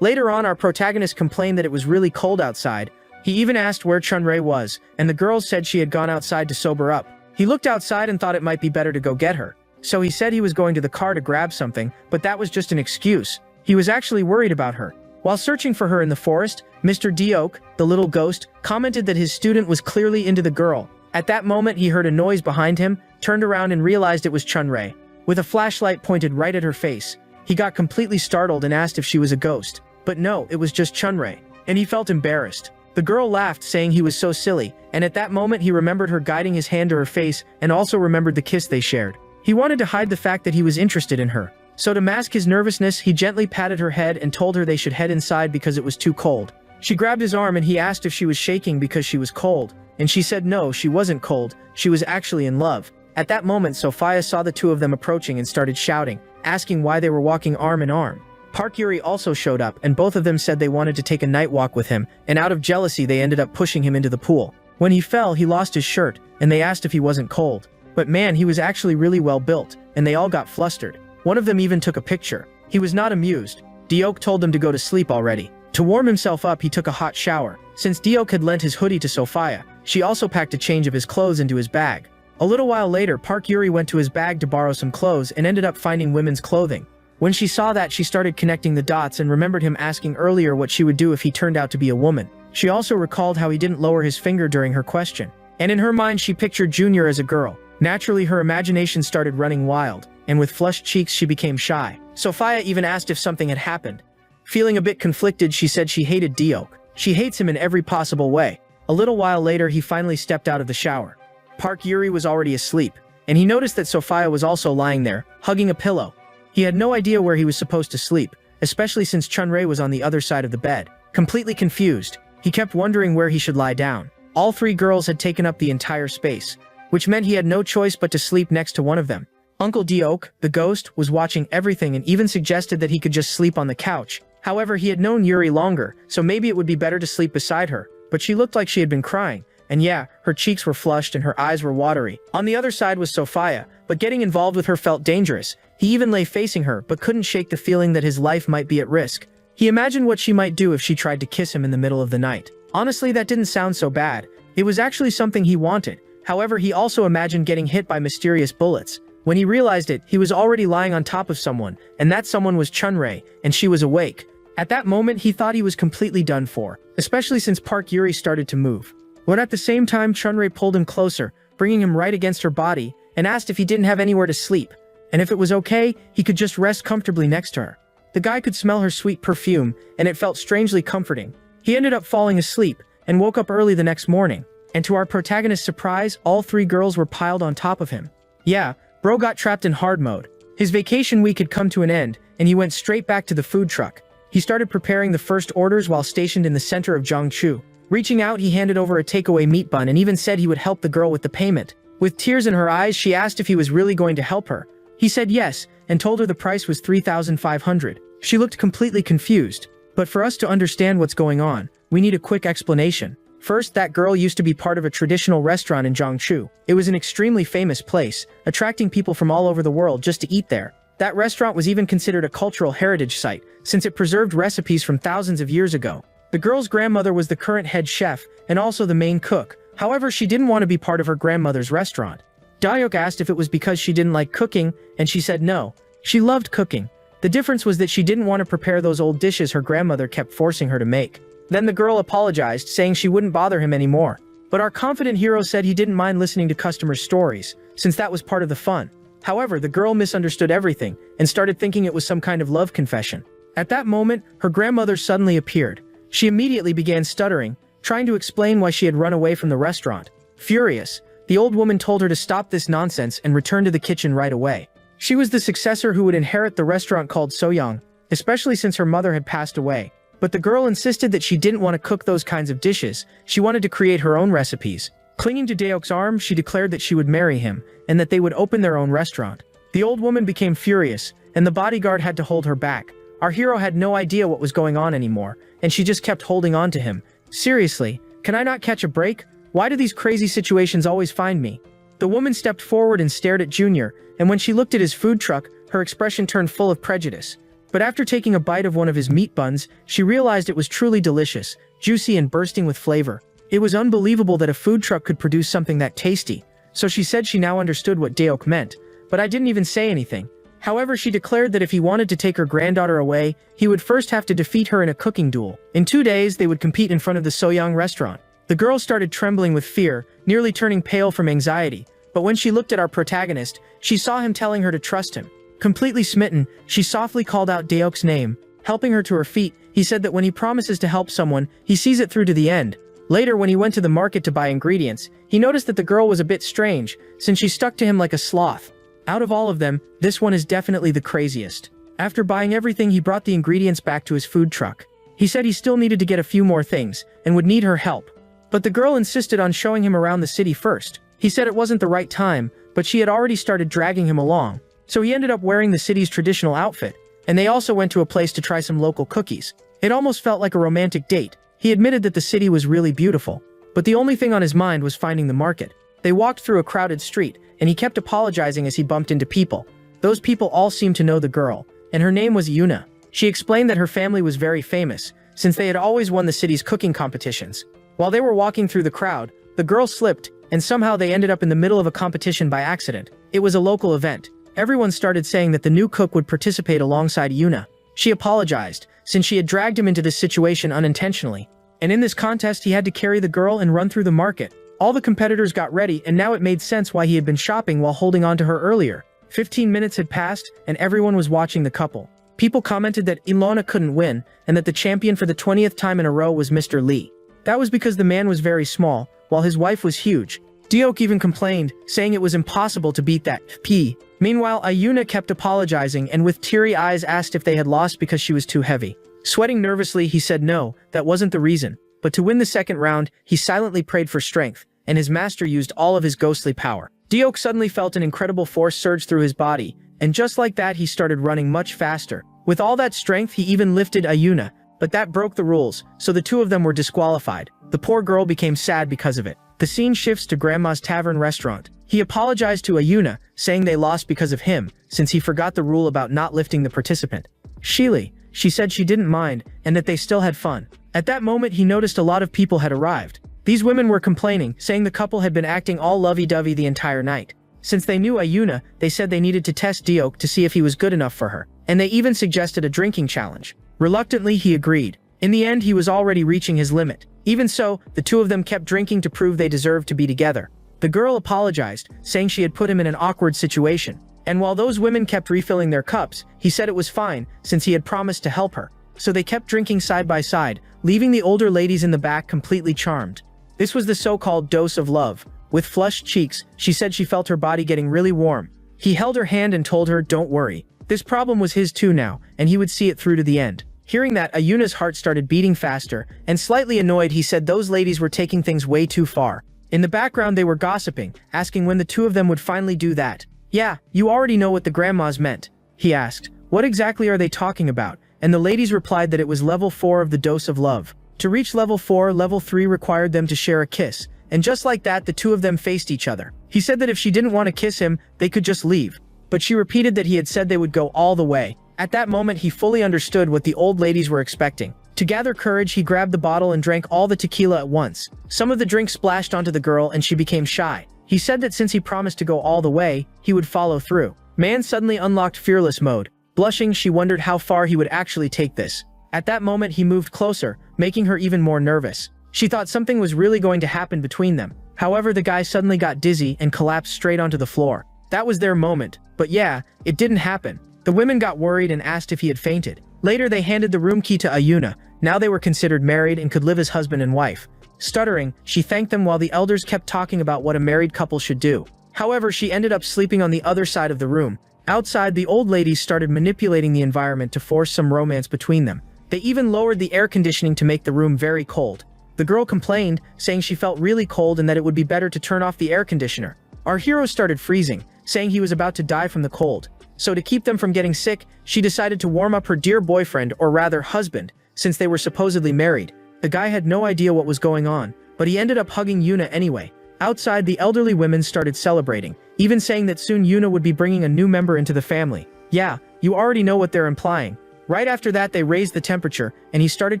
Later on, our protagonist complained that it was really cold outside. He even asked where Chun-Rae was, and the girls said she had gone outside to sober up. He looked outside and thought it might be better to go get her. So he said he was going to the car to grab something, but that was just an excuse. He was actually worried about her. While searching for her in the forest, Mr. Deok, the little ghost, commented that his student was clearly into the girl. At that moment, he heard a noise behind him, turned around and realized it was Chun-Rae, with a flashlight pointed right at her face. He got completely startled and asked if she was a ghost. But no, it was just Chun-Rae, and he felt embarrassed. The girl laughed, saying he was so silly, and at that moment he remembered her guiding his hand to her face and also remembered the kiss they shared. He wanted to hide the fact that he was interested in her. So to mask his nervousness, he gently patted her head and told her they should head inside because it was too cold. She grabbed his arm and he asked if she was shaking because she was cold, and she said no, she wasn't cold, she was actually in love. At that moment, Sophia saw the two of them approaching and started shouting, asking why they were walking arm in arm. Park Yuri also showed up, and both of them said they wanted to take a night walk with him, and out of jealousy they ended up pushing him into the pool. When he fell, he lost his shirt, and they asked if he wasn't cold. But man, he was actually really well built, and they all got flustered. One of them even took a picture. He was not amused. Deok told them to go to sleep already. To warm himself up, he took a hot shower. Since Deok had lent his hoodie to Sophia, she also packed a change of his clothes into his bag. A little while later, Park Yuri went to his bag to borrow some clothes and ended up finding women's clothing. When she saw that, she started connecting the dots and remembered him asking earlier what she would do if he turned out to be a woman. She also recalled how he didn't lower his finger during her question. And in her mind, she pictured Junior as a girl. Naturally, her imagination started running wild, and with flushed cheeks, she became shy. Sophia even asked if something had happened. Feeling a bit conflicted, she said she hated Deok. She hates him in every possible way. A little while later, he finally stepped out of the shower. Park Yuri was already asleep, and he noticed that Sophia was also lying there, hugging a pillow. He had no idea where he was supposed to sleep, especially since Chunrei was on the other side of the bed. Completely confused, he kept wondering where he should lie down. All three girls had taken up the entire space, which meant he had no choice but to sleep next to one of them. Uncle Deok, the ghost, was watching everything and even suggested that he could just sleep on the couch. However, he had known Yuri longer, so maybe it would be better to sleep beside her, but she looked like she had been crying. And yeah, her cheeks were flushed and her eyes were watery. On the other side was Sophia, but getting involved with her felt dangerous. He even lay facing her, but couldn't shake the feeling that his life might be at risk. He imagined what she might do if she tried to kiss him in the middle of the night. Honestly, that didn't sound so bad. It was actually something he wanted. However, he also imagined getting hit by mysterious bullets. When he realized it, he was already lying on top of someone, and that someone was Chunrei, and she was awake. At that moment, he thought he was completely done for, especially since Park Yuri started to move. But at the same time, Chunrei pulled him closer, bringing him right against her body, and asked if he didn't have anywhere to sleep, and if it was okay, he could just rest comfortably next to her. The guy could smell her sweet perfume, and it felt strangely comforting. He ended up falling asleep, and woke up early the next morning, and to our protagonist's surprise, all three girls were piled on top of him. Yeah, bro got trapped in hard mode. His vacation week had come to an end, and he went straight back to the food truck. He started preparing the first orders while stationed in the center of Jiangchu. Reaching out, he handed over a takeaway meat bun and even said he would help the girl with the payment. With tears in her eyes, she asked if he was really going to help her. He said yes, and told her the price was 3,500. She looked completely confused. But for us to understand what's going on, we need a quick explanation. First, that girl used to be part of a traditional restaurant in Jiangchu. It was an extremely famous place, attracting people from all over the world just to eat there. That restaurant was even considered a cultural heritage site, since it preserved recipes from thousands of years ago. The girl's grandmother was the current head chef, and also the main cook. However, she didn't want to be part of her grandmother's restaurant. Dayok asked if it was because she didn't like cooking, and she said no. She loved cooking. The difference was that she didn't want to prepare those old dishes her grandmother kept forcing her to make. Then the girl apologized, saying she wouldn't bother him anymore. But our confident hero said he didn't mind listening to customers' stories, since that was part of the fun. However, the girl misunderstood everything, and started thinking it was some kind of love confession. At that moment, her grandmother suddenly appeared. She immediately began stuttering, trying to explain why she had run away from the restaurant. Furious, the old woman told her to stop this nonsense and return to the kitchen right away. She was the successor who would inherit the restaurant called Soyoung, especially since her mother had passed away. But the girl insisted that she didn't want to cook those kinds of dishes, she wanted to create her own recipes. Clinging to Daok's arm, she declared that she would marry him, and that they would open their own restaurant. The old woman became furious, and the bodyguard had to hold her back. Our hero had no idea what was going on anymore, and she just kept holding on to him. Seriously, can I not catch a break? Why do these crazy situations always find me? The woman stepped forward and stared at Junior, and when she looked at his food truck, her expression turned full of prejudice. But after taking a bite of one of his meat buns, she realized it was truly delicious, juicy and bursting with flavor. It was unbelievable that a food truck could produce something that tasty. So she said she now understood what Daok meant, but I didn't even say anything. However, she declared that if he wanted to take her granddaughter away, he would first have to defeat her in a cooking duel. In 2 days, they would compete in front of the Soyoung restaurant. The girl started trembling with fear, nearly turning pale from anxiety. But when she looked at our protagonist, she saw him telling her to trust him. Completely smitten, she softly called out Daok's name. Helping her to her feet, he said that when he promises to help someone, he sees it through to the end. Later, when he went to the market to buy ingredients, he noticed that the girl was a bit strange, since she stuck to him like a sloth. Out of all of them, this one is definitely the craziest. After buying everything, he brought the ingredients back to his food truck. He said he still needed to get a few more things, and would need her help. But the girl insisted on showing him around the city first. He said it wasn't the right time, but she had already started dragging him along. So he ended up wearing the city's traditional outfit, and they also went to a place to try some local cookies. It almost felt like a romantic date. He admitted that the city was really beautiful, but the only thing on his mind was finding the market. They walked through a crowded street, and he kept apologizing as he bumped into people. Those people all seemed to know the girl, and her name was Yuna. She explained that her family was very famous, since they had always won the city's cooking competitions. While they were walking through the crowd, the girl slipped, and somehow they ended up in the middle of a competition by accident. It was a local event. Everyone started saying that the new cook would participate alongside Yuna. She apologized, since she had dragged him into this situation unintentionally. And in this contest, he had to carry the girl and run through the market. All the competitors got ready, and now it made sense why he had been shopping while holding on to her earlier. 15 minutes had passed, and everyone was watching the couple. People commented that Ilona couldn't win, and that the champion for the 20th time in a row was Mr. Lee. That was because the man was very small, while his wife was huge. Diok even complained, saying it was impossible to beat that P. Meanwhile, Ayuna kept apologizing and with teary eyes asked if they had lost because she was too heavy. Sweating nervously, he said no, that wasn't the reason. But to win the second round, he silently prayed for strength, and his master used all of his ghostly power. Diok suddenly felt an incredible force surge through his body, and just like that he started running much faster. With all that strength, he even lifted Ayuna, but that broke the rules, so the two of them were disqualified. The poor girl became sad because of it. The scene shifts to Grandma's tavern restaurant. He apologized to Ayuna, saying they lost because of him, since he forgot the rule about not lifting the participant. She said she didn't mind, and that they still had fun. At that moment he noticed a lot of people had arrived. These women were complaining, saying the couple had been acting all lovey-dovey the entire night. Since they knew Ayuna, they said they needed to test Diok to see if he was good enough for her, and they even suggested a drinking challenge. Reluctantly he agreed. In the end he was already reaching his limit. Even so, the two of them kept drinking to prove they deserved to be together. The girl apologized, saying she had put him in an awkward situation. And while those women kept refilling their cups, he said it was fine, since he had promised to help her. So they kept drinking side by side, leaving the older ladies in the back completely charmed. This was the so-called dose of love. With flushed cheeks, she said she felt her body getting really warm. He held her hand and told her, "Don't worry. This problem was his too now, and he would see it through to the end." Hearing that, Ayuna's heart started beating faster, and slightly annoyed he said those ladies were taking things way too far. In the background they were gossiping, asking when the two of them would finally do that. "Yeah, you already know what the grandmas meant," he asked. "What exactly are they talking about?" And the ladies replied that it was level 4 of the dose of love. To reach level 4, level 3 required them to share a kiss, and just like that the two of them faced each other. He said that if she didn't want to kiss him, they could just leave. But she repeated that he had said they would go all the way. At that moment he fully understood what the old ladies were expecting. To gather courage, he grabbed the bottle and drank all the tequila at once. Some of the drink splashed onto the girl and she became shy. He said that since he promised to go all the way, he would follow through. Man suddenly unlocked fearless mode. Blushing, she wondered how far he would actually take this. At that moment he moved closer, making her even more nervous. She thought something was really going to happen between them. However, the guy suddenly got dizzy and collapsed straight onto the floor. That was their moment. But yeah, it didn't happen. The women got worried and asked if he had fainted. Later they handed the room key to Ayuna. Now they were considered married and could live as husband and wife. Stuttering, she thanked them while the elders kept talking about what a married couple should do. However, she ended up sleeping on the other side of the room. Outside, the old ladies started manipulating the environment to force some romance between them. They even lowered the air conditioning to make the room very cold. The girl complained, saying she felt really cold and that it would be better to turn off the air conditioner. Our hero started freezing, saying he was about to die from the cold. So to keep them from getting sick, she decided to warm up her dear boyfriend, or rather husband, since they were supposedly married. The guy had no idea what was going on, but he ended up hugging Yuna anyway. Outside, the elderly women started celebrating, even saying that soon Yuna would be bringing a new member into the family. Yeah, you already know what they're implying. Right after that, they raised the temperature, and he started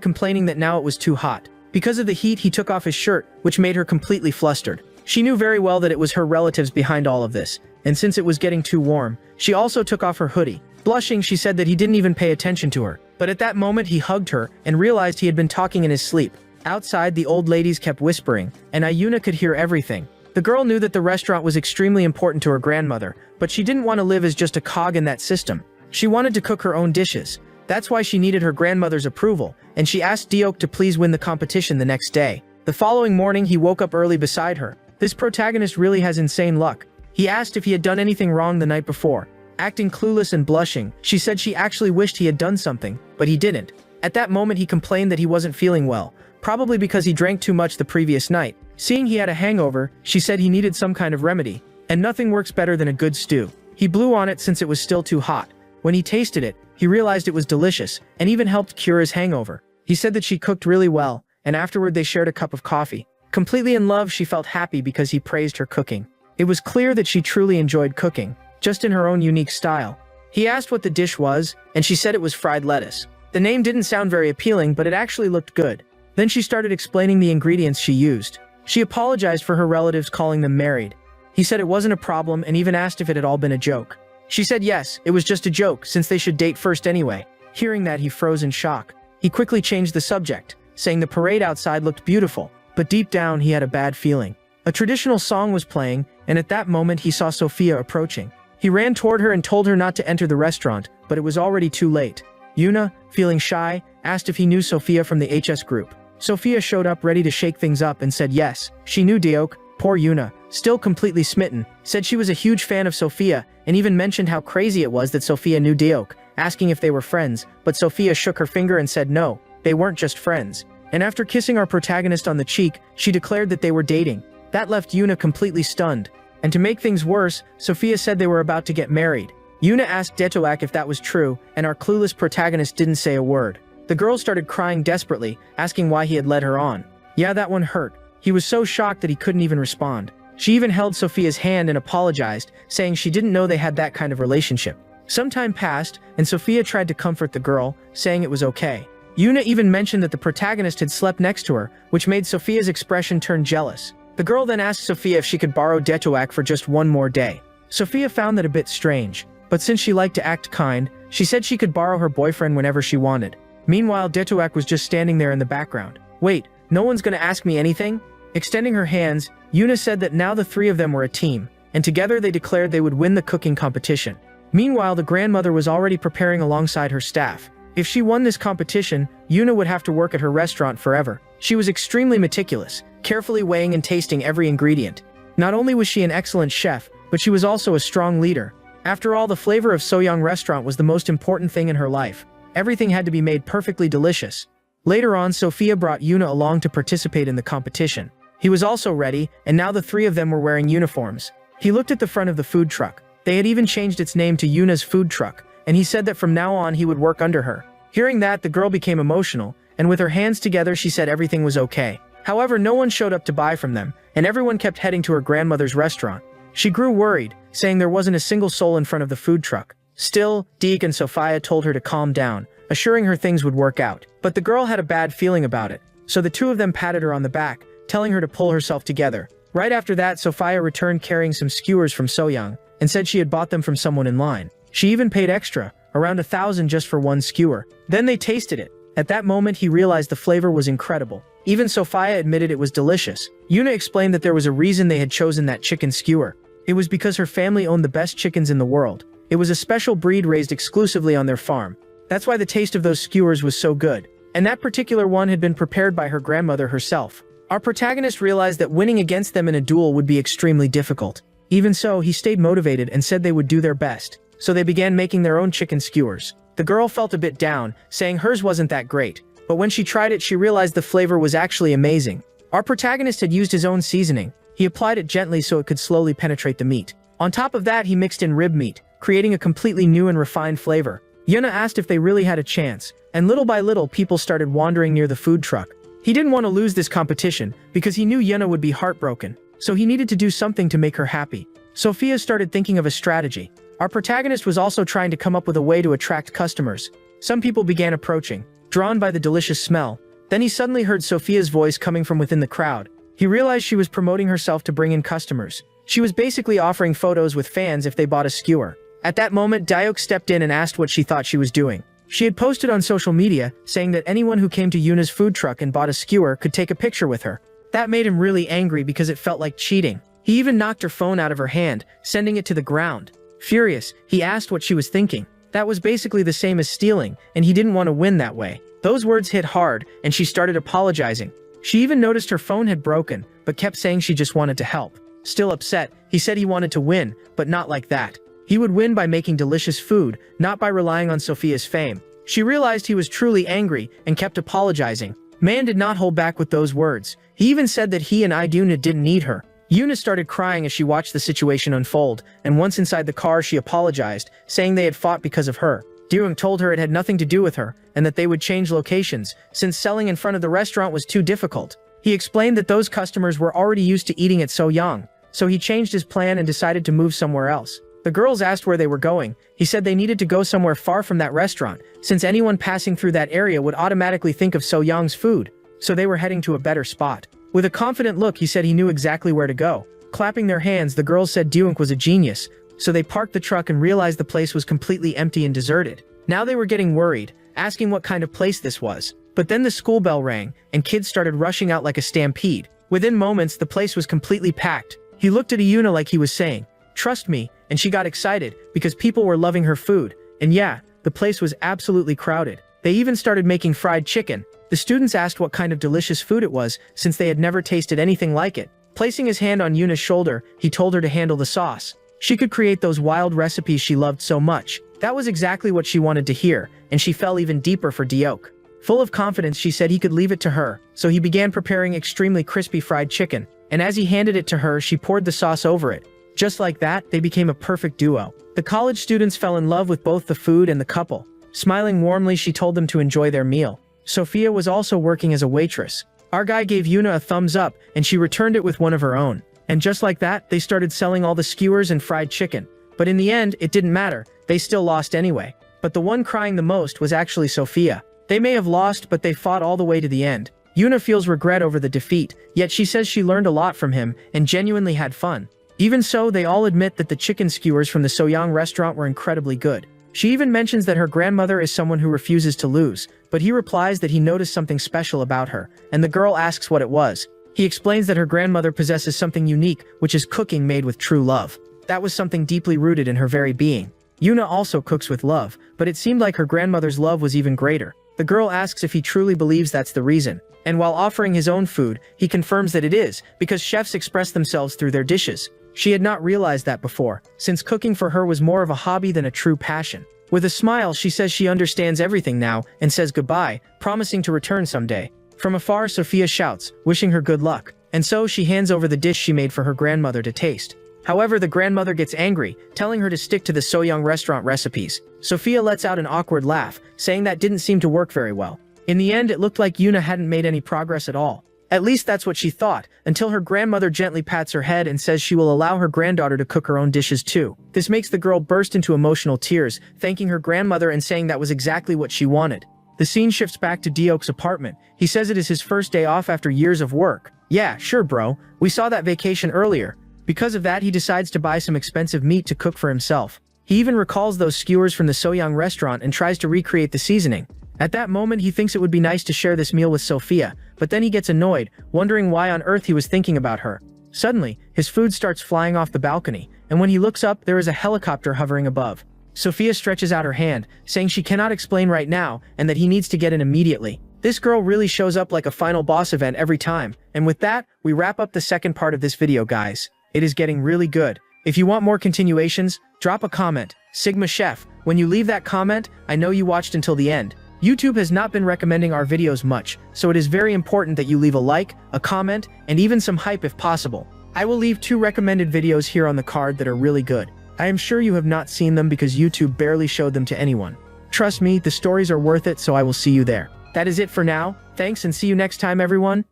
complaining that now it was too hot. Because of the heat, he took off his shirt, which made her completely flustered. She knew very well that it was her relatives behind all of this, and since it was getting too warm, she also took off her hoodie. Blushing, she said that he didn't even pay attention to her. But at that moment he hugged her and realized he had been talking in his sleep. Outside, the old ladies kept whispering, and Ayuna could hear everything. The girl knew that the restaurant was extremely important to her grandmother, but she didn't want to live as just a cog in that system. She wanted to cook her own dishes. That's why she needed her grandmother's approval, and she asked Diok to please win the competition the next day. The following morning he woke up early beside her. This protagonist really has insane luck. He asked if he had done anything wrong the night before. Acting clueless and blushing, she said she actually wished he had done something, but he didn't. At that moment he complained that he wasn't feeling well, probably because he drank too much the previous night. Seeing he had a hangover, she said he needed some kind of remedy, and nothing works better than a good stew. He blew on it since it was still too hot. When he tasted it, he realized it was delicious, and even helped cure his hangover. He said that she cooked really well, and afterward they shared a cup of coffee. Completely in love, she felt happy because he praised her cooking. It was clear that she truly enjoyed cooking, just in her own unique style. He asked what the dish was, and she said it was fried lettuce. The name didn't sound very appealing, but it actually looked good. Then she started explaining the ingredients she used. She apologized for her relatives calling them married. He said it wasn't a problem and even asked if it had all been a joke. She said yes, it was just a joke, since they should date first anyway. Hearing that, he froze in shock. He quickly changed the subject, saying the parade outside looked beautiful, but deep down he had a bad feeling. A traditional song was playing, and at that moment he saw Sophia approaching. He ran toward her and told her not to enter the restaurant, but it was already too late. Yuna, feeling shy, asked if he knew Sophia from the HS group. Sophia showed up ready to shake things up and said yes, she knew Diok, Poor Yuna, still completely smitten, said she was a huge fan of Sophia and even mentioned how crazy it was that Sophia knew Deok, asking if they were friends, but Sophia shook her finger and said no, they weren't just friends. And after kissing our protagonist on the cheek, she declared that they were dating. That left Yuna completely stunned. And to make things worse, Sophia said they were about to get married. Yuna asked Detoak if that was true, and our clueless protagonist didn't say a word. The girl started crying desperately, asking why he had led her on. Yeah, that one hurt. He was so shocked that he couldn't even respond. She even held Sophia's hand and apologized, saying she didn't know they had that kind of relationship. Some time passed, and Sophia tried to comfort the girl, saying it was okay. Yuna even mentioned that the protagonist had slept next to her, which made Sophia's expression turn jealous. The girl then asked Sophia if she could borrow Detoak for just one more day. Sophia found that a bit strange, but since she liked to act kind, she said she could borrow her boyfriend whenever she wanted. Meanwhile, Detoak was just standing there in the background. Wait, no one's gonna ask me anything? Extending her hands, Yuna said that now the three of them were a team, and together they declared they would win the cooking competition. Meanwhile, the grandmother was already preparing alongside her staff. If she won this competition, Yuna would have to work at her restaurant forever. She was extremely meticulous, carefully weighing and tasting every ingredient. Not only was she an excellent chef, but she was also a strong leader. After all, the flavor of Soyoung restaurant was the most important thing in her life. Everything had to be made perfectly delicious. Later on, Sophia brought Yuna along to participate in the competition. He was also ready, and now the three of them were wearing uniforms. He looked at the front of the food truck. They had even changed its name to Yuna's food truck, and he said that from now on he would work under her. Hearing that, the girl became emotional, and with her hands together she said everything was okay. However, no one showed up to buy from them, and everyone kept heading to her grandmother's restaurant. She grew worried, saying there wasn't a single soul in front of the food truck. Still, Deek and Sophia told her to calm down, assuring her things would work out. But the girl had a bad feeling about it, so the two of them patted her on the back, telling her to pull herself together. Right after that, Sophia returned carrying some skewers from Soyoung, and said she had bought them from someone in line. She even paid extra, around 1,000 just for one skewer. Then they tasted it. At that moment, he realized the flavor was incredible. Even Sophia admitted it was delicious. Yuna explained that there was a reason they had chosen that chicken skewer. It was because her family owned the best chickens in the world. It was a special breed raised exclusively on their farm. That's why the taste of those skewers was so good. And that particular one had been prepared by her grandmother herself. Our protagonist realized that winning against them in a duel would be extremely difficult. Even so, he stayed motivated and said they would do their best. So they began making their own chicken skewers. The girl felt a bit down, saying hers wasn't that great. But when she tried it, she realized the flavor was actually amazing. Our protagonist had used his own seasoning. He applied it gently so it could slowly penetrate the meat. On top of that, he mixed in rib meat, creating a completely new and refined flavor. Yuna asked if they really had a chance, and little by little people started wandering near the food truck. He didn't want to lose this competition, because he knew Yuna would be heartbroken, so he needed to do something to make her happy. Sophia started thinking of a strategy. Our protagonist was also trying to come up with a way to attract customers. Some people began approaching, drawn by the delicious smell. Then he suddenly heard Sophia's voice coming from within the crowd. He realized she was promoting herself to bring in customers. She was basically offering photos with fans if they bought a skewer. At that moment, Daeok stepped in and asked what she thought she was doing. She had posted on social media, saying that anyone who came to Yuna's food truck and bought a skewer could take a picture with her. That made him really angry because it felt like cheating. He even knocked her phone out of her hand, sending it to the ground. Furious, he asked what she was thinking. That was basically the same as stealing, and he didn't want to win that way. Those words hit hard, and she started apologizing. She even noticed her phone had broken, but kept saying she just wanted to help. Still upset, he said he wanted to win, but not like that. He would win by making delicious food, not by relying on Sophia's fame. She realized he was truly angry and kept apologizing. Man did not hold back with those words. He even said that he and Iduna didn't need her. Yuna started crying as she watched the situation unfold, and once inside the car she apologized, saying they had fought because of her. Deung told her it had nothing to do with her, and that they would change locations, since selling in front of the restaurant was too difficult. He explained that those customers were already used to eating at Soyoung, so he changed his plan and decided to move somewhere else. The girls asked where they were going. He said they needed to go somewhere far from that restaurant, since anyone passing through that area would automatically think of Soyoung's food, so they were heading to a better spot. With a confident look, he said he knew exactly where to go. Clapping their hands, the girls said Deung was a genius, so they parked the truck and realized the place was completely empty and deserted. Now they were getting worried, asking what kind of place this was. But then the school bell rang, and kids started rushing out like a stampede. Within moments, the place was completely packed. He looked at Ayuna like he was saying, "Trust me," and she got excited, because people were loving her food. And yeah, the place was absolutely crowded. They even started making fried chicken. The students asked what kind of delicious food it was, since they had never tasted anything like it. Placing his hand on Yuna's shoulder, he told her to handle the sauce. She could create those wild recipes she loved so much. That was exactly what she wanted to hear, and she fell even deeper for Diok. Full of confidence, she said he could leave it to her, so he began preparing extremely crispy fried chicken, and as he handed it to her, she poured the sauce over it. Just like that, they became a perfect duo. The college students fell in love with both the food and the couple. Smiling warmly, she told them to enjoy their meal. Sophia was also working as a waitress. Our guy gave Yuna a thumbs up, and she returned it with one of her own. And just like that, they started selling all the skewers and fried chicken. But in the end, it didn't matter. They still lost anyway. But the one crying the most was actually Sophia. They may have lost, but they fought all the way to the end. Yuna feels regret over the defeat, yet she says she learned a lot from him and genuinely had fun. Even so, they all admit that the chicken skewers from the Soyoung restaurant were incredibly good. She even mentions that her grandmother is someone who refuses to lose, but he replies that he noticed something special about her, and the girl asks what it was. He explains that her grandmother possesses something unique, which is cooking made with true love. That was something deeply rooted in her very being. Yuna also cooks with love, but it seemed like her grandmother's love was even greater. The girl asks if he truly believes that's the reason, and while offering his own food, he confirms that it is, because chefs express themselves through their dishes. She had not realized that before, since cooking for her was more of a hobby than a true passion. With a smile, she says she understands everything now, and says goodbye, promising to return someday. From afar, Sophia shouts, wishing her good luck, and so she hands over the dish she made for her grandmother to taste. However, the grandmother gets angry, telling her to stick to the Soyoung restaurant recipes. Sophia lets out an awkward laugh, saying that didn't seem to work very well. In the end, it looked like Yuna hadn't made any progress at all. At least that's what she thought, until her grandmother gently pats her head and says she will allow her granddaughter to cook her own dishes too. This makes the girl burst into emotional tears, thanking her grandmother and saying that was exactly what she wanted. The scene shifts back to Diok's apartment. He says it is his first day off after years of work. Yeah, sure bro, we saw that vacation earlier. Because of that, he decides to buy some expensive meat to cook for himself. He even recalls those skewers from the Soyoung restaurant and tries to recreate the seasoning. At that moment, he thinks it would be nice to share this meal with Sophia, but then he gets annoyed, wondering why on earth he was thinking about her. Suddenly, his food starts flying off the balcony, and when he looks up, there is a helicopter hovering above. Sophia stretches out her hand, saying she cannot explain right now and that he needs to get in immediately. This girl really shows up like a final boss event every time. And with that, we wrap up the second part of this video, guys. It is getting really good. If you want more continuations, drop a comment. Sigma Chef, when you leave that comment, I know you watched until the end. YouTube has not been recommending our videos much, so it is very important that you leave a like, a comment, and even some hype if possible. I will leave 2 recommended videos here on the card that are really good. I am sure you have not seen them because YouTube barely showed them to anyone. Trust me, the stories are worth it, so I will see you there. That is it for now. Thanks and see you next time, everyone.